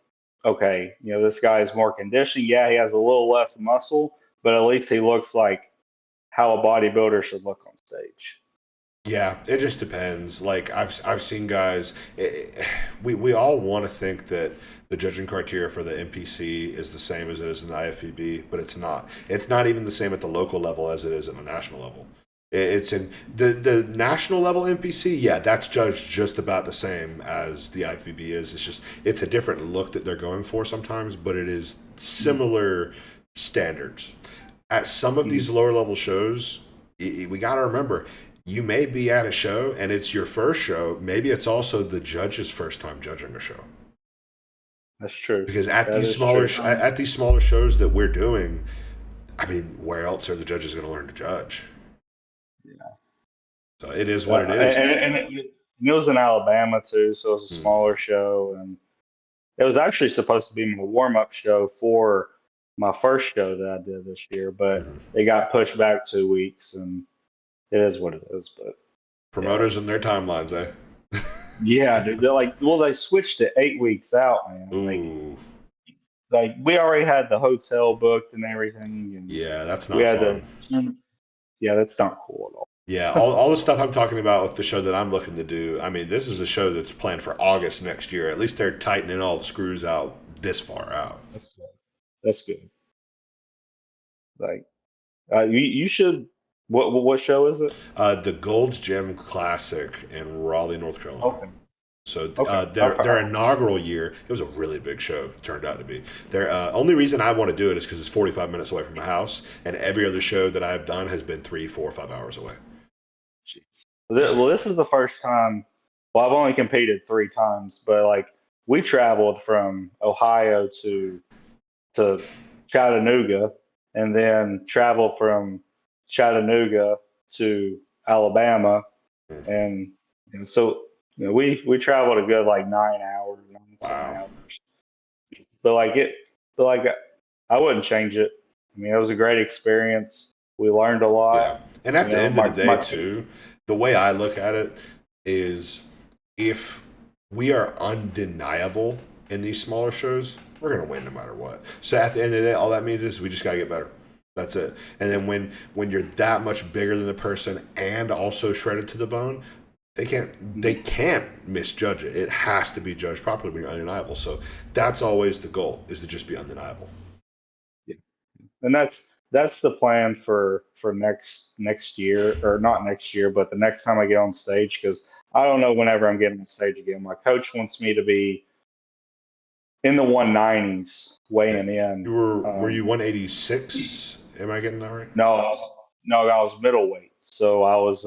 Speaker 2: okay, this guy's more conditioned. Yeah, he has a little less muscle, but at least he looks like how a bodybuilder should look on stage.
Speaker 1: Yeah, it just depends. Like I've seen guys. We all want to think that the judging criteria for the NPC is the same as it is in the IFBB, but it's not. It's not even the same at the local level as it is at the national level. It's in the national level NPC. Yeah, that's judged just about the same as the IFBB is. It's a different look that they're going for sometimes, but it is similar standards. At some of these
Speaker 2: Mm-hmm.
Speaker 1: lower level shows, we got to remember you may be at a show and it's your first show. Maybe it's also the judge's first time judging a show.
Speaker 2: That's true.
Speaker 1: Because
Speaker 2: That is true.
Speaker 1: at these smaller shows that we're doing, I mean, where else are the judges going to learn to judge?
Speaker 2: Yeah.
Speaker 1: So it is what it
Speaker 2: And,
Speaker 1: is.
Speaker 2: it was in Alabama too, so it was a
Speaker 1: Hmm.
Speaker 2: smaller show, and it was actually supposed to be my warm up show for my first show that I did this year, but
Speaker 1: Mhm.
Speaker 2: it got pushed back 2 weeks, and it is what it is. But Yeah.
Speaker 1: Promoters and their timelines, eh?
Speaker 2: Yeah, dude. They're like, well, they switched it 8 weeks out, man.
Speaker 1: Ooh,
Speaker 2: Like we already had the hotel booked and everything, and
Speaker 1: yeah, that's
Speaker 2: we
Speaker 1: not
Speaker 2: had
Speaker 1: fun.
Speaker 2: to. Yeah, that's not cool at all.
Speaker 1: Yeah, all the stuff I'm talking about with the show that I'm looking to do. I mean, this is a show that's planned for August next year. At least they're tightening all the screws out this far out.
Speaker 2: That's good. That's good. Like, you should. What show is it?
Speaker 1: The Gold's Gym Classic in Raleigh, North Carolina.
Speaker 2: Okay.
Speaker 1: So
Speaker 2: Okay.
Speaker 1: their inaugural year, it was a really big show. It turned out to be. Their only reason I want to do it is because it's 45 minutes away from my house, and every other show that I've done has been 3, 4, 5 hours away.
Speaker 2: Jeez. Well, this is the first time. Well, I've only competed 3 times, but like we traveled from Ohio to Chattanooga, and then traveled from Chattanooga to Alabama, and so we traveled a good like 9 hours, 9 to 10 hours.
Speaker 1: Wow.
Speaker 2: But like it, but like I wouldn't change it. I mean, it was a great experience. We learned a lot.
Speaker 1: Yeah. And at
Speaker 2: You
Speaker 1: the
Speaker 2: know,
Speaker 1: end of the day,
Speaker 2: my
Speaker 1: too, the way I look at it is if we are undeniable in these smaller shows, we're going to win no matter what. So at the end of the day, all that means is we just got to get better. That's it. And then when you're that much bigger than the person and also shredded to the bone, they can't misjudge it. It has to be judged properly when you're undeniable. So that's always the goal, is to just be undeniable.
Speaker 2: and that's the plan for next year, or not next year, but the next time I get on stage, because I don't know whenever I'm getting on stage again. My coach wants me to be in the 190s
Speaker 1: Yeah.
Speaker 2: weighing in.
Speaker 1: Were you
Speaker 2: Um,
Speaker 1: 186? Am I getting that right?
Speaker 2: no, no, I was middleweight, so I was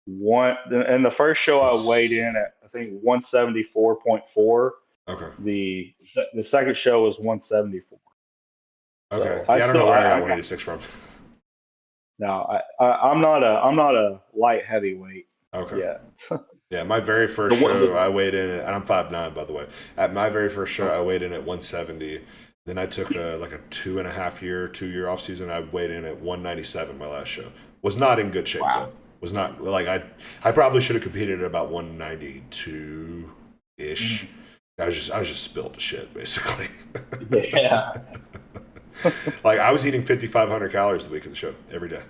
Speaker 2: one. In the first show, I weighed in at I think 174.4.
Speaker 1: Okay.
Speaker 2: The second show was 174.
Speaker 1: Okay.
Speaker 2: So I
Speaker 1: Yeah, I don't know
Speaker 2: still
Speaker 1: where I got
Speaker 2: I got
Speaker 1: 186 from.
Speaker 2: no I'm not a light heavyweight
Speaker 1: Okay.
Speaker 2: yet.
Speaker 1: Yeah, my very
Speaker 2: The
Speaker 1: first
Speaker 2: one
Speaker 1: show
Speaker 2: the,
Speaker 1: I weighed in at, and I'm 5'9" by the way. At my very first show, I weighed in at 170. Then I took like a 2.5 year off season. I weighed in at 197 my last show. Was not in good shape
Speaker 2: wow.
Speaker 1: though. Was not like I probably should have competed at about 192 ish.
Speaker 2: Mhm.
Speaker 1: I was just spilled to shit basically.
Speaker 2: Yeah.
Speaker 1: Like I was eating 5,500 calories the week of the show every day.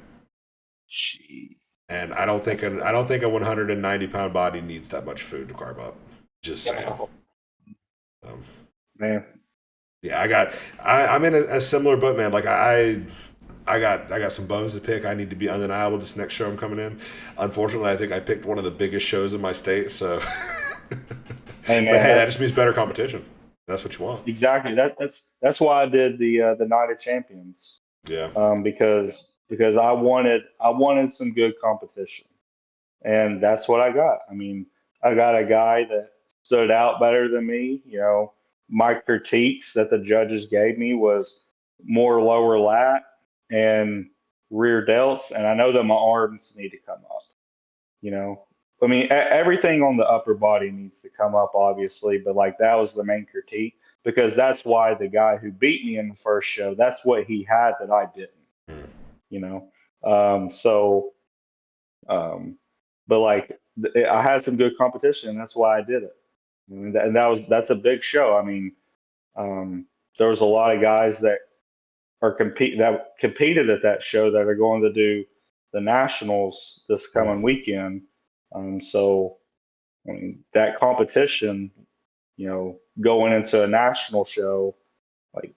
Speaker 2: Gee,
Speaker 1: And I don't think
Speaker 2: that's
Speaker 1: I don't think a 190-pound body needs that much food to carb up. Just saying.
Speaker 2: oh,
Speaker 1: Um,
Speaker 2: man.
Speaker 1: yeah, I'm in a similar boat, man. Like I got some bones to pick. I need to be undeniable this next show I'm coming in. Unfortunately, I think I picked one of the biggest shows in my state. So,
Speaker 2: Hey
Speaker 1: but
Speaker 2: man,
Speaker 1: hey, that just means better competition. That's what you want.
Speaker 2: exactly. That's why I did the Night of Champions.
Speaker 1: Yeah.
Speaker 2: Because I wanted some good competition, and that's what I got. I mean, I got a guy that stood out better than me. My critiques that the judges gave me was more lower lat and rear delts, and I know that my arms need to come up. You know, I mean, everything on the upper body needs to come up, obviously, but like that was the main critique, because that's why the guy who beat me in the first show, that's what he had that I didn't.
Speaker 1: Mm.
Speaker 2: You know, so um, but like I had some good competition, and that's why I did it. And that's a big show. I mean, there was a lot of guys that competed at that show that are going to do the nationals this
Speaker 1: Mm.
Speaker 2: coming weekend. So I mean, that competition, going into a national show, like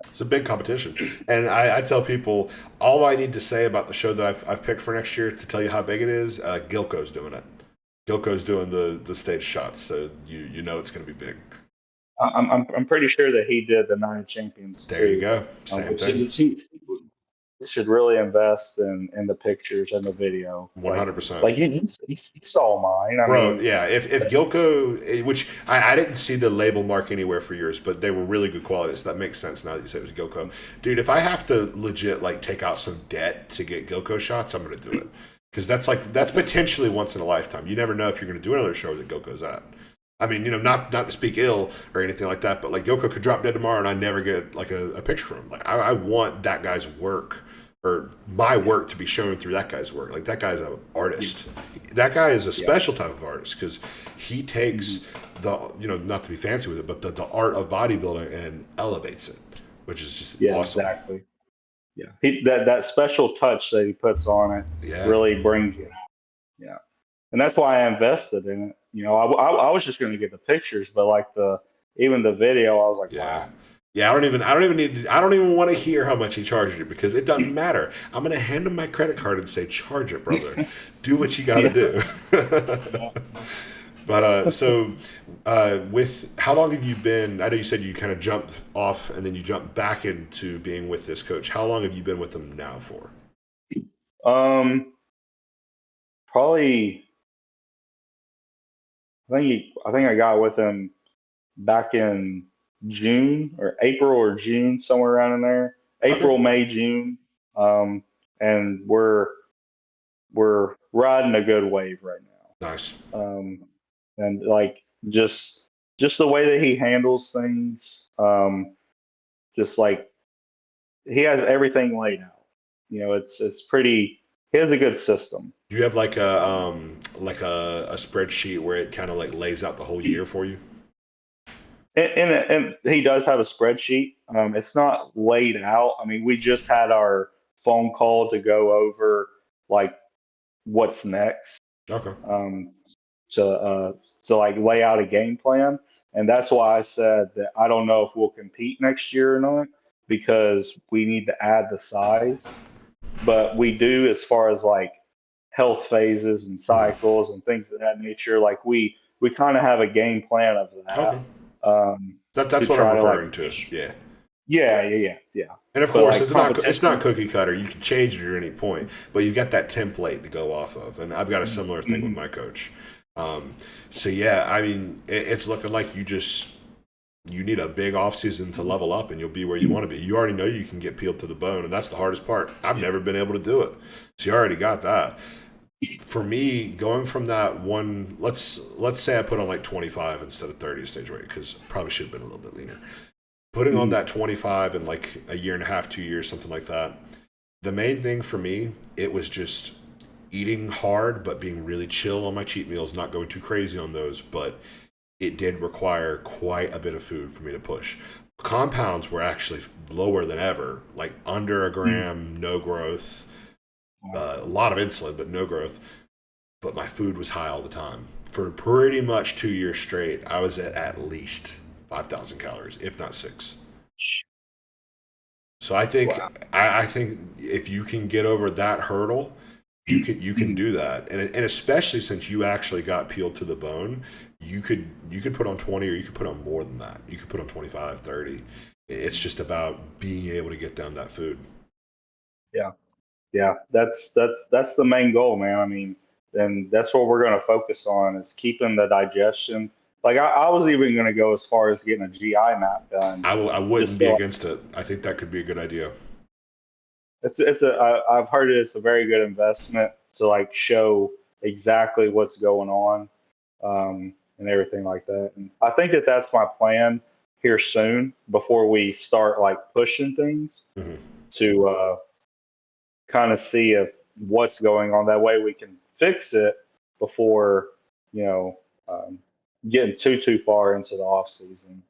Speaker 1: It's a big competition, and I tell people all I need to say about the show that I've picked for next year to tell you how big it is. Gilco's doing it. Gilco's doing the stage shots, so you know it's going to be big.
Speaker 2: I'm pretty sure that he did the Nine Champions
Speaker 1: There you
Speaker 2: too.
Speaker 1: go. Same
Speaker 2: Which
Speaker 1: thing.
Speaker 2: he should really invest in the pictures and the video.
Speaker 1: One hundred percent.
Speaker 2: Like he saw mine. I
Speaker 1: Bro,
Speaker 2: mean,
Speaker 1: yeah. If Gilco, which I didn't see the label mark anywhere for years, but they were really good quality, so that makes sense now that you said it was Gilco. Dude, if I have to legit like take out some debt to get Gilco shots, I'm gonna do it because that's potentially once in a lifetime. You never know if you're gonna do another show that Gilco's at. I mean, not to speak ill or anything like that, but like Gilco could drop dead tomorrow and I never get like a picture from him. Like I want that guy's work or my work to be shown through that guy's work. Like that guy's an artist. That guy is a special type of artist because he takes the, not to be fancy with it, but the art of bodybuilding and elevates it, which is just awesome.
Speaker 2: Exactly. Yeah, that special touch that he puts on it
Speaker 1: Yeah.
Speaker 2: really brings it. Yeah, and that's why I invested in it. I was just going to get the pictures, but like even the video, I was like,
Speaker 1: Yeah.
Speaker 2: wow.
Speaker 1: Yeah, I don't even want to hear how much he charged you because it doesn't matter. I'm gonna hand him my credit card and say, charge it, brother. Do what you gotta do. But with how long have you been? I know you said you kind of jumped off and then you jumped back into being with this coach. How long have you been with him now for?
Speaker 2: Um, Probably. I think I got with him back in June or April or June, somewhere around in there.
Speaker 1: Okay.
Speaker 2: April, May, June. Um, and we're riding a good wave right
Speaker 1: Nice.
Speaker 2: now. And like just the way that he handles things, just like he has everything laid out. It's pretty. He has a good system.
Speaker 1: Do you have like a spreadsheet where it kind of like lays out the whole year for you?
Speaker 2: And he does have a spreadsheet. It's not laid out. I mean, we just had our phone call to go over like what's next.
Speaker 1: Okay.
Speaker 2: Um, to like lay out a game plan, and that's why I said that I don't know if we'll compete next year or not because we need to add the size, but we do as far as like health phases and cycles and things of that nature. Like we kind of have a game plan of
Speaker 1: Okay.
Speaker 2: that. To
Speaker 1: That's what I'm
Speaker 2: try to like
Speaker 1: referring to. Yeah.
Speaker 2: yeah.
Speaker 1: And of
Speaker 2: But
Speaker 1: course,
Speaker 2: like
Speaker 1: it's not
Speaker 2: competition,
Speaker 1: cookie cutter. You can change it at any point, but you've got that template to go off of. And I've got a similar thing with
Speaker 2: mhm,
Speaker 1: my coach. So yeah, I mean, it's looking like you need a big off season to level up, and you'll be where you want to be. You already know you can get peeled to the bone, and that's the hardest part. I've never been able to do it, so you already got that. For me, going from that one, let's say I put on like 25 instead of 30 stage weight because probably should have been a little bit leaner. Putting on
Speaker 2: mhm,
Speaker 1: that 25 in like a year and a half, 2 years, something like that. The main thing for me, it was just eating hard, but being really chill on my cheat meals, not going too crazy on those. But it did require quite a bit of food for me to push. Compounds were actually lower than ever, like under a
Speaker 2: mhm.
Speaker 1: gram, no growth, a lot of insulin, but no growth. But my food was high all the time. For pretty much 2 years straight, I was at least 5,000 calories, if not six. So
Speaker 2: Wow.
Speaker 1: I think if you can get over that hurdle, you can
Speaker 2: Mhm.
Speaker 1: do that, and especially since you actually got peeled to the bone, you could put on 20 or you could put on more than that. You could put on 25, 30. It's just about being able to get down that food.
Speaker 2: Yeah. Yeah, that's the main goal, man. I mean, and that's what we're going to focus on is keeping the digestion. Like I was even going to go as far as getting a GI map done,
Speaker 1: I wouldn't
Speaker 2: just
Speaker 1: be
Speaker 2: so
Speaker 1: against it. I think that could be a good idea.
Speaker 2: I've heard it's a very good investment to like show exactly what's going on, and everything like that. And I think that that's my plan here soon before we start like pushing things
Speaker 1: Hmm.
Speaker 2: to kind of see if what's going on. That way we can fix it before you know um, getting too far into the off season.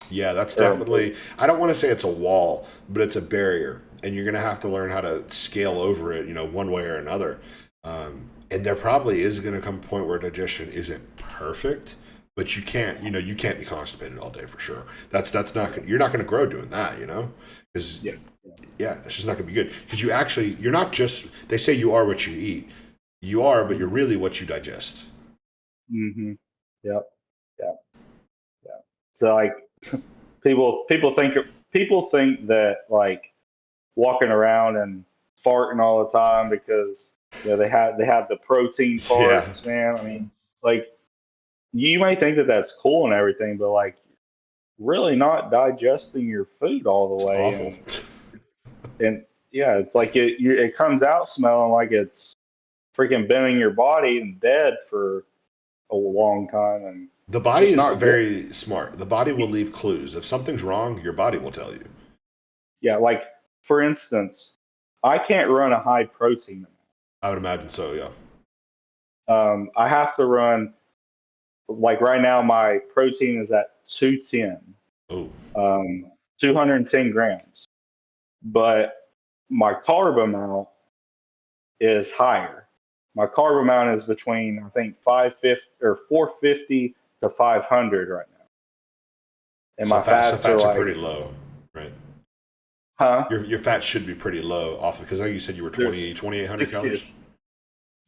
Speaker 1: Yeah, that's
Speaker 2: Or
Speaker 1: definitely. I don't want to say it's a wall, but it's a barrier, and you're going to have to learn how to scale over it. One way or another. And there probably is going to come a point where digestion isn't perfect, but you can't be constipated all day for sure. That's not. You're not going to grow doing that. Because
Speaker 2: yeah,
Speaker 1: yeah, it's just not going to be good. Because you're not just. They say you are what you eat. You are, but you're really what you digest.
Speaker 2: mm-hmm. Yep, yeah, yeah. So like people think people think that like walking around and farting all the time because they have the protein
Speaker 1: Yeah,
Speaker 2: farts, man. I mean, like you may think that that's cool and everything, but like really not digesting your food all the
Speaker 1: it's
Speaker 2: way,
Speaker 1: awful.
Speaker 2: and yeah, it's like it comes out smelling like it's freaking been in your body and dead for a long time, and
Speaker 1: The
Speaker 2: it's
Speaker 1: body
Speaker 2: just
Speaker 1: is
Speaker 2: not good.
Speaker 1: very smart. The body will leave clues. If something's wrong, your body will tell you.
Speaker 2: Yeah, like for instance. I can't run a high protein.
Speaker 1: I would imagine so. Yeah.
Speaker 2: I have to run, like right now, my protein is at 210,
Speaker 1: Oh,
Speaker 2: 210 grams, but my carb amount is higher. My carb amount is between, I think, 550 or 450 to 500 right now. And
Speaker 1: so
Speaker 2: my fats are
Speaker 1: fats are
Speaker 2: like,
Speaker 1: pretty low, right?
Speaker 2: huh?
Speaker 1: Your fats should be pretty low off because I think you said you were
Speaker 2: There's
Speaker 1: 2,800
Speaker 2: 60 to
Speaker 1: calories.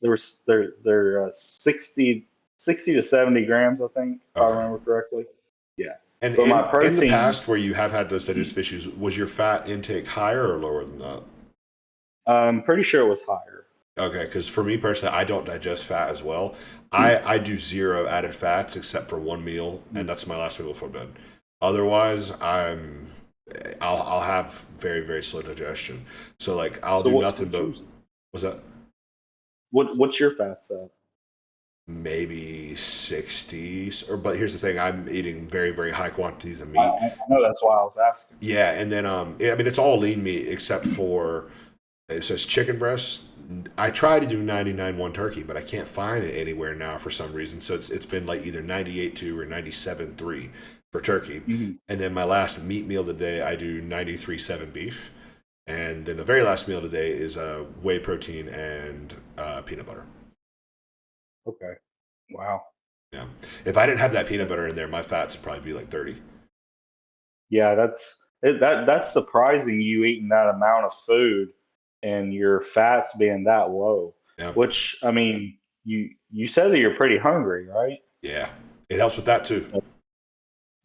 Speaker 2: they're 60 to 70 grams, I think, if I
Speaker 1: Okay.
Speaker 2: remember correctly. Yeah.
Speaker 1: And
Speaker 2: But my
Speaker 1: in the
Speaker 2: protein,
Speaker 1: past, where you have had those digestive issues, was your fat intake higher or lower than that?
Speaker 2: I'm pretty sure it was higher.
Speaker 1: Okay, because for me personally, I don't digest fat as well. I do zero added fats except for one meal, and that's my last meal before bed. Otherwise, I'll have very very slow digestion. So like I'll
Speaker 2: So
Speaker 1: do
Speaker 2: what's
Speaker 1: nothing
Speaker 2: what's
Speaker 1: but
Speaker 2: yours?
Speaker 1: what's that?
Speaker 2: What's your fats at?
Speaker 1: Maybe 60s or but here's the thing, I'm eating very very high quantities of
Speaker 2: I,
Speaker 1: meat.
Speaker 2: I know that's why I was asking.
Speaker 1: Yeah, and then I mean it's all lean meat except for it says chicken breast. I try to do 99.1 turkey, but I can't find it anywhere now for some reason. So it's been like either 98.2 or 97.3 for turkey.
Speaker 2: Hmm.
Speaker 1: And then my last meat meal today, I do 93.7 beef. And then the very last meal today is whey protein and peanut butter.
Speaker 2: Okay. Wow.
Speaker 1: Yeah. If I didn't have that peanut butter in there, my fats would probably be like 30.
Speaker 2: Yeah, that's surprising you eating that amount of food and your fats being that low.
Speaker 1: Yeah.
Speaker 2: Which I mean, you said that you're pretty hungry, right?
Speaker 1: Yeah. It helps with that too,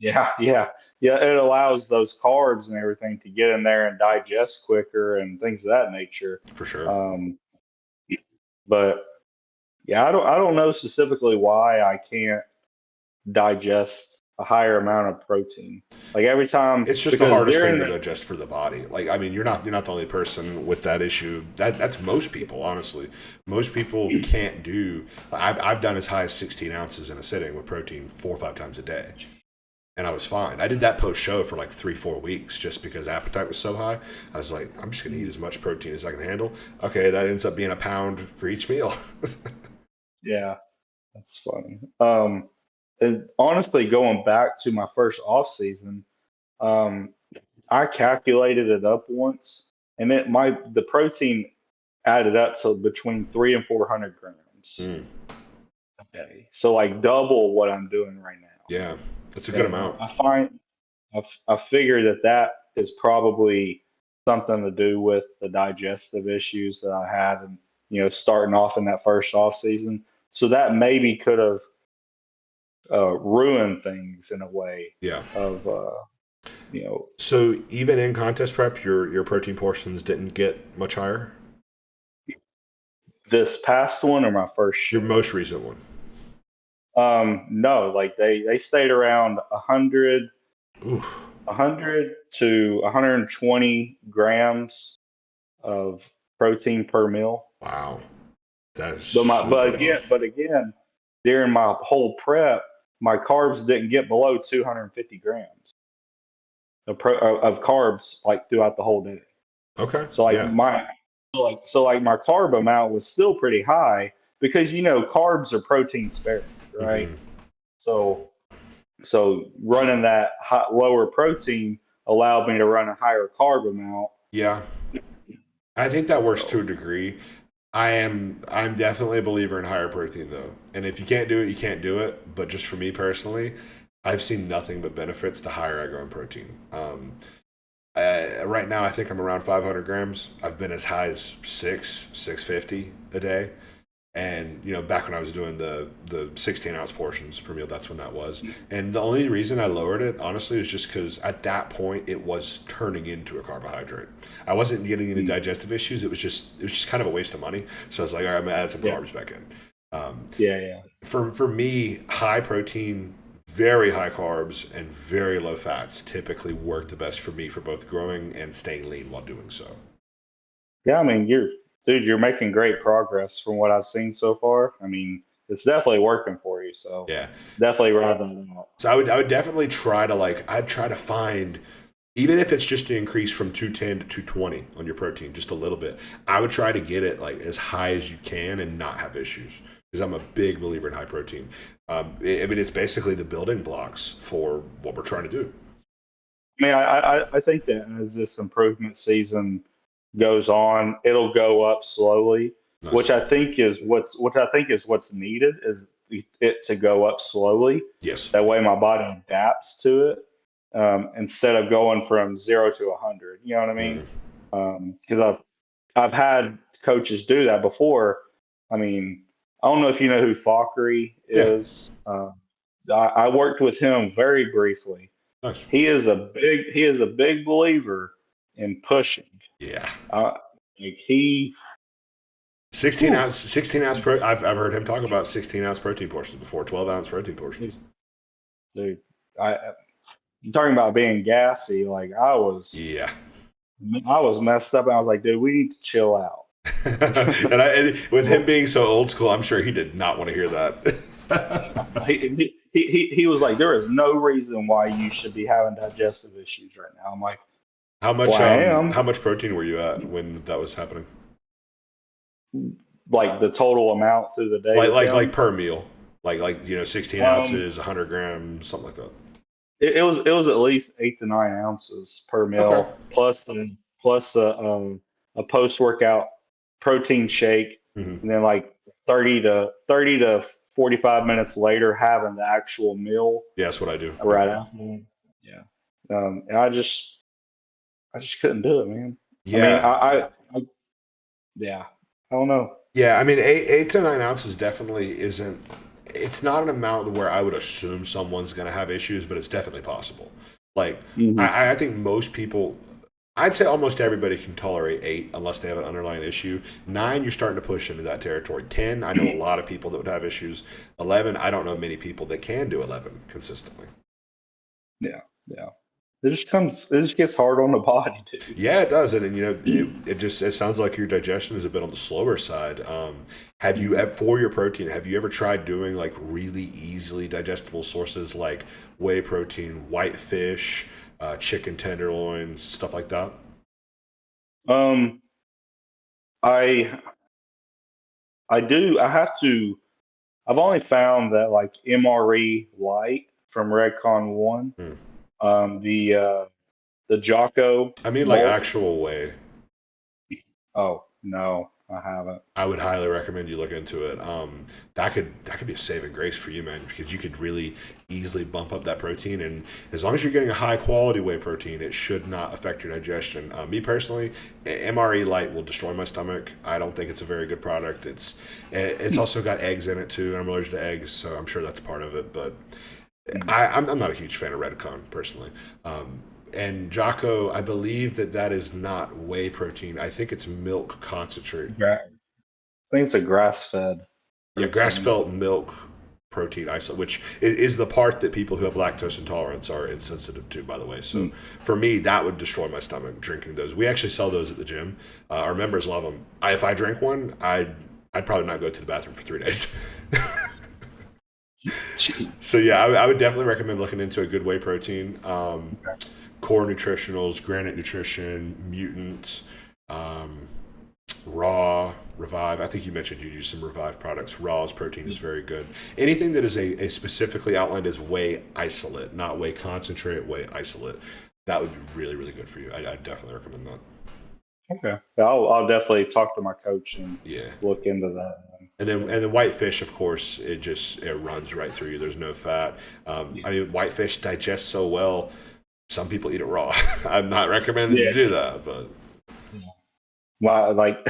Speaker 2: Yeah, yeah, yeah. It allows those carbs and everything to get in there and digest quicker and things of that nature.
Speaker 1: for sure.
Speaker 2: Um, but yeah, I don't know specifically why I can't digest a higher amount of protein. Like every time,
Speaker 1: It's just the
Speaker 2: because
Speaker 1: hardest thing
Speaker 2: during
Speaker 1: to
Speaker 2: the
Speaker 1: digest for the body. Like I mean, you're not the only person with that issue. That's most people, honestly. Most people can't do. I've done as high as 16 ounces in a sitting with protein 4 or 5 times a day, and I was fine. I did that post show for like 3 4 weeks just because appetite was so high. I was like, I'm just gonna eat as much protein as I can handle. Okay, that ends up being a pound for each meal.
Speaker 2: yeah, that's funny. And honestly, going back to my first off season, um, I calculated it up once, and the protein added up to between 300 and 400 grams
Speaker 1: Mm,
Speaker 2: a day. So like double what I'm doing right now.
Speaker 1: yeah, that's a good
Speaker 2: And
Speaker 1: amount
Speaker 2: I figure that that is probably something to do with the digestive issues that I had, and starting off in that first off season. So that maybe could have ruined things in a way
Speaker 1: Yeah.
Speaker 2: of you know
Speaker 1: So even in contest prep, your protein portions didn't get much higher.
Speaker 2: this past one or my first
Speaker 1: Your
Speaker 2: show.
Speaker 1: most recent one.
Speaker 2: No, like they stayed around 100,
Speaker 1: Oof.
Speaker 2: 100 to 120 grams of protein per meal.
Speaker 1: Wow. That is
Speaker 2: But
Speaker 1: super low.
Speaker 2: again, during my whole prep, my carbs didn't get below 250 grams of carbs like throughout the whole day.
Speaker 1: Okay.
Speaker 2: So like
Speaker 1: Yeah.
Speaker 2: my carb amount was still pretty high because carbs are protein sparing, right?
Speaker 1: Hmm.
Speaker 2: So running that lower protein allowed me to run a higher carb amount.
Speaker 1: Yeah. I think that works to
Speaker 2: So
Speaker 1: a degree. I'm definitely a believer in higher protein though. And if you can't do it, you can't do it. But just for me personally, I've seen nothing but benefits the higher I go in protein. Right now, I think I'm around 500 grams. I've been as high as 650 a day. And back when I was doing the 16-ounce portions per meal, that's when that was. And the only reason I lowered it, honestly, is just because at that point it was turning into a carbohydrate. I wasn't getting any
Speaker 2: mm,
Speaker 1: digestive issues. It was just kind of a waste of money. So I was like, all right, I'm gonna add some
Speaker 2: yeah,
Speaker 1: carbs back in. Um,
Speaker 2: yeah, yeah.
Speaker 1: for me, high protein, very high carbs, and very low fats typically work the best for me for both growing and staying lean while doing so.
Speaker 2: Yeah, I mean, you're making great progress from what I've seen so far. I mean, it's definitely working for you. So
Speaker 1: Yeah.
Speaker 2: definitely ride that out.
Speaker 1: So I would definitely try to like I'd try to find Even if it's just to increase from 210 to 220 on your protein, just a little bit, I would try to get it like as high as you can and not have issues. Because I'm a big believer in high protein. I mean, it's basically the building blocks for what we're trying to do.
Speaker 2: I mean, I think that as this improvement season goes on, it'll go up slowly,
Speaker 1: Nice.
Speaker 2: which I think is what's needed is it to go up slowly.
Speaker 1: Yes.
Speaker 2: That way, my body adapts to it instead of going from 0 to 100. You know what I mean?
Speaker 1: Mm.
Speaker 2: Because I've had coaches do that before. I mean, I don't know if you know who Faukery
Speaker 1: Yeah.
Speaker 2: is. I worked with him very briefly.
Speaker 1: Nice.
Speaker 2: He is a big believer in pushing.
Speaker 1: Yeah.
Speaker 2: Uh, like he,
Speaker 1: 16 ounce I've heard him talk about 16-ounce protein portions before, 12-ounce protein portions.
Speaker 2: dude, I you're talking about being gassy. Like
Speaker 1: Yeah.
Speaker 2: I was messed up, and I was like, dude, we need to chill out.
Speaker 1: And with him being so old school, I'm sure he did not want to hear that.
Speaker 2: He was like, there is no reason why you should be having digestive issues right now. I'm like, well, I am.
Speaker 1: How much protein were you at when that was happening?
Speaker 2: Like the total amount through the day with
Speaker 1: Like
Speaker 2: him.
Speaker 1: per meal, 16
Speaker 2: Um,
Speaker 1: ounces, 100 grams, something like that.
Speaker 2: it was at least 8 to 9 ounces per
Speaker 1: Okay.
Speaker 2: meal, plus a post workout protein shake,
Speaker 1: Hmm.
Speaker 2: and then like 30 to 45 minutes later having the actual meal
Speaker 1: Yeah, that's what I do. Yep.
Speaker 2: right after. Yeah, and I just couldn't do it, man. I mean,
Speaker 1: Yeah.
Speaker 2: I yeah, I don't know.
Speaker 1: Yeah, I mean, 8 to 9 ounces definitely isn't. It's not an amount where I would assume someone's going to have issues, but it's definitely possible. Like,
Speaker 2: Hmm.
Speaker 1: I think most people, I'd say almost everybody can tolerate 8 unless they have an underlying issue. 9, you're starting to push into that territory. 10, I know a lot of people that would have issues. 11, I don't know many people that can do 11 consistently.
Speaker 2: Yeah, yeah. It just gets hard on the body, dude.
Speaker 1: Yeah, it does, and it sounds like your digestion is a bit on the slower side. Have you for your protein? Have you ever tried doing like really easily digestible sources like whey protein, white fish, chicken tenderloins, stuff like that?
Speaker 2: Um, I I do. I have to. I've only found that like MRE Light from Redcon One,
Speaker 1: Hmm.
Speaker 2: um, the Jocko
Speaker 1: I mean, like
Speaker 2: Malt.
Speaker 1: actual whey.
Speaker 2: Oh no, I haven't.
Speaker 1: I would highly recommend you look into it. That could be a saving grace for you, man, because you could really easily bump up that protein, and as long as you're getting a high quality whey protein, it should not affect your digestion. Me personally, MRE Light will destroy my stomach. I don't think it's a very good product. It's also got eggs in it too, and I'm allergic to eggs, so I'm sure that's part of it. But I'm not a huge fan of Redcon personally. And Jocko, I believe that is not whey protein. I think it's milk concentrate.
Speaker 2: I think it's a grass-fed
Speaker 1: Yeah, grass
Speaker 2: protein.
Speaker 1: fed milk protein isolate, which is the part that people who have lactose intolerance are insensitive to, by the way. So
Speaker 2: Mm.
Speaker 1: for me, that would destroy my stomach drinking those. We actually sell those at the gym. Our members love them. If I drink one, I'd probably not go to the bathroom for 3 days. So yeah, I would definitely recommend looking into a good whey protein. Core Nutritionals, Granite Nutrition, Mutant, um, Raw, Revive. I think you mentioned you use some Revive products. Raw's protein is very good. Anything that is a specifically outlined as whey isolate, not whey concentrate, whey isolate, that would be really, really good for you. I definitely recommend that.
Speaker 2: Okay, yeah, I'll definitely talk to my coach and
Speaker 1: Yeah.
Speaker 2: look into that.
Speaker 1: And then white fish, of course, it runs right through you. There's no fat.
Speaker 2: Yeah.
Speaker 1: I mean, white fish digests so well. Some people eat it raw. I'm not recommending to
Speaker 2: Yeah.
Speaker 1: do that, but
Speaker 2: Well, like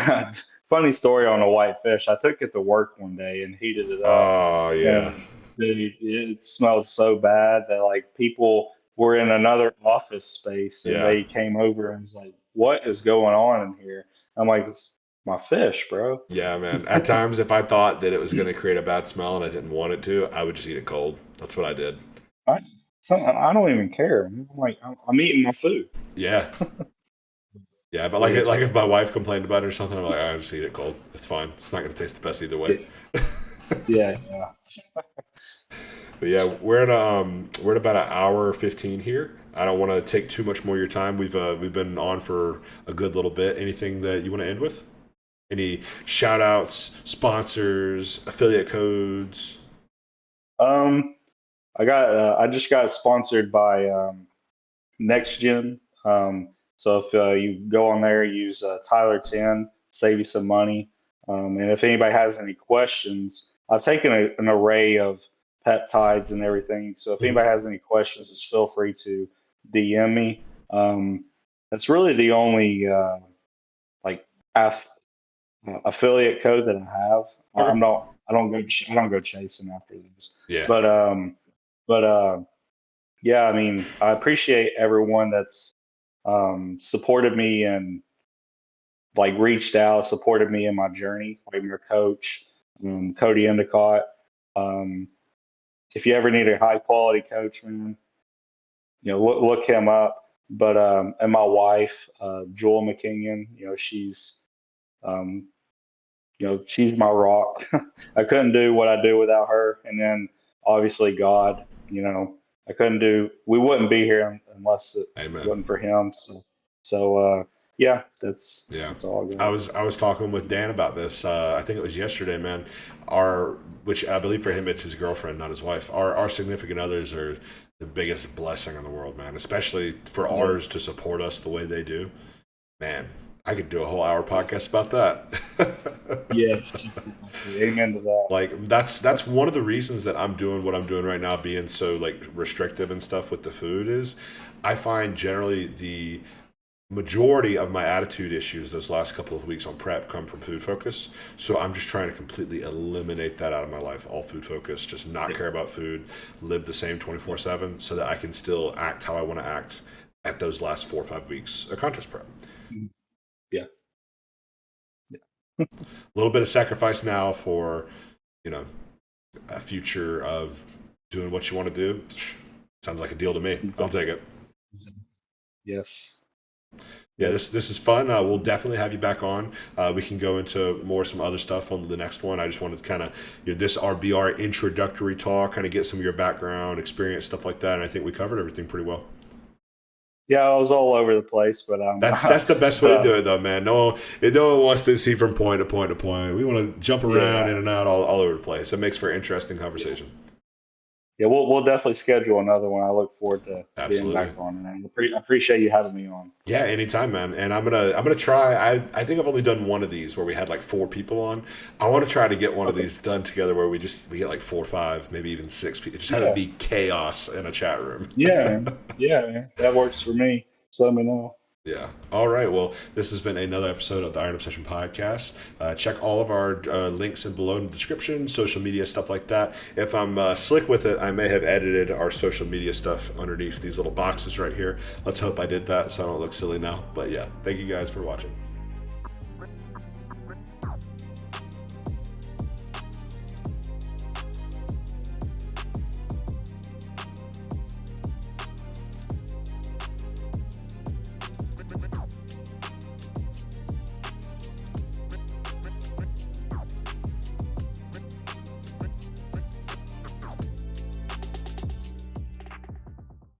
Speaker 2: funny story on a white fish. I took it to work one day and heated it up,
Speaker 1: oh yeah,
Speaker 2: and dude, it smelled so bad that like people were in another office space and
Speaker 1: yeah.
Speaker 2: they came over and was like, "What is going on in here?" I'm like, "It's my fish, bro."
Speaker 1: Yeah, man. At times, if I thought that it was going to create a bad smell and I didn't want it to, I would just eat it cold. That's what I did.
Speaker 2: I, I don't even care. I'm like, I'm eating my food.
Speaker 1: Yeah, yeah. But
Speaker 2: But
Speaker 1: like,
Speaker 2: yeah,
Speaker 1: like if my wife complained about it or something, I'm like, I just eat it cold. It's fine. It's not going to taste the best either way.
Speaker 2: yeah, yeah, yeah.
Speaker 1: But yeah, we're at about an hour 15 here. I don't want to take too much more of your time. We've been on for a good little bit. Anything that you want to end with? Any shout outs, sponsors, affiliate codes?
Speaker 2: Um, I just got sponsored by Next Gen. So if you go on there, use Tyler 10, save you some money. And if anybody has any questions, I've taken an array of peptides and everything. So if
Speaker 1: Mhm.
Speaker 2: anybody has any questions, just feel free to DM me. That's really the only like aff- affiliate code that I have.
Speaker 1: Okay.
Speaker 2: I don't go chasing after these.
Speaker 1: Yeah.
Speaker 2: But but yeah, I mean, I appreciate everyone that's supported me and like reached out, supported me in my journey. Like your coach, Cody Endicott. Um, if you ever need a high quality coach, man, look him up. But and my wife, Jewel Mckinion, um, she's my rock. I couldn't do what I do without her. And then obviously God, I couldn't do, we wouldn't be here unless it
Speaker 1: Amen.
Speaker 2: wasn't for him. So yeah,
Speaker 1: Yeah,
Speaker 2: that's all I
Speaker 1: I
Speaker 2: got.
Speaker 1: was talking with Dan about this. I think it was yesterday, man. Our which I believe for him it's his girlfriend, not his wife. Our significant others are the biggest blessing in the world, man. Especially for
Speaker 2: Yeah.
Speaker 1: ours to support us the way they do. Man, I could do a whole hour podcast about that.
Speaker 2: Yes. Amen to that.
Speaker 1: Like that's one of the reasons that I'm doing what I'm doing right now, being so like restrictive and stuff with the food is I find generally the majority of my attitude issues those last couple of weeks on prep come from food focus. So I'm just trying to completely eliminate that out of my life, all food focus, just not
Speaker 2: Yeah.
Speaker 1: care about food, live the same 24/7 so that I can still act how I want to act at those last 4 or 5 weeks of contest prep.
Speaker 2: Mhm. Yeah. Yeah.
Speaker 1: A little bit of sacrifice now for, you know, a future of doing what you want to do. Sounds like a deal to me. I'll take it.
Speaker 2: Yes.
Speaker 1: Yeah,
Speaker 2: Yep.
Speaker 1: this is fun. We'll definitely have you back on. We can go into some other stuff on the next one. I just wanted to kind of this RBR introductory talk, kind of get some of your background, experience, stuff like that. And I think we covered everything pretty well.
Speaker 2: Yeah, I was all over the place, but
Speaker 1: That's the best way to
Speaker 2: but
Speaker 1: do it, though, man. No one wants to see from point to point to point. We want to jump around
Speaker 2: yeah.
Speaker 1: in and out all over the place. It makes for interesting conversation.
Speaker 2: Yeah, we'll definitely schedule another one. I look forward to being back
Speaker 1: Absolutely.
Speaker 2: on, and I appreciate you having me on.
Speaker 1: Yeah, anytime, man. And I'm gonna try. I think I've only done one of these where we had like 4 people on. I want to try to get one of
Speaker 2: Okay.
Speaker 1: these done together where we get like 4 or 5, maybe even 6 people. Just have it be
Speaker 2: Yes.
Speaker 1: chaos in a chat room.
Speaker 2: Yeah, man. Yeah, man. That works for me. Just let me know.
Speaker 1: Yeah. All right. Well, this has been another episode of the Iron Obsession podcast. Check all of our links in below in the description, social media stuff like that. If I'm slick with it, I may have edited our social media stuff underneath these little boxes right here. Let's hope I did that so I don't look silly now. But yeah, thank you guys for watching.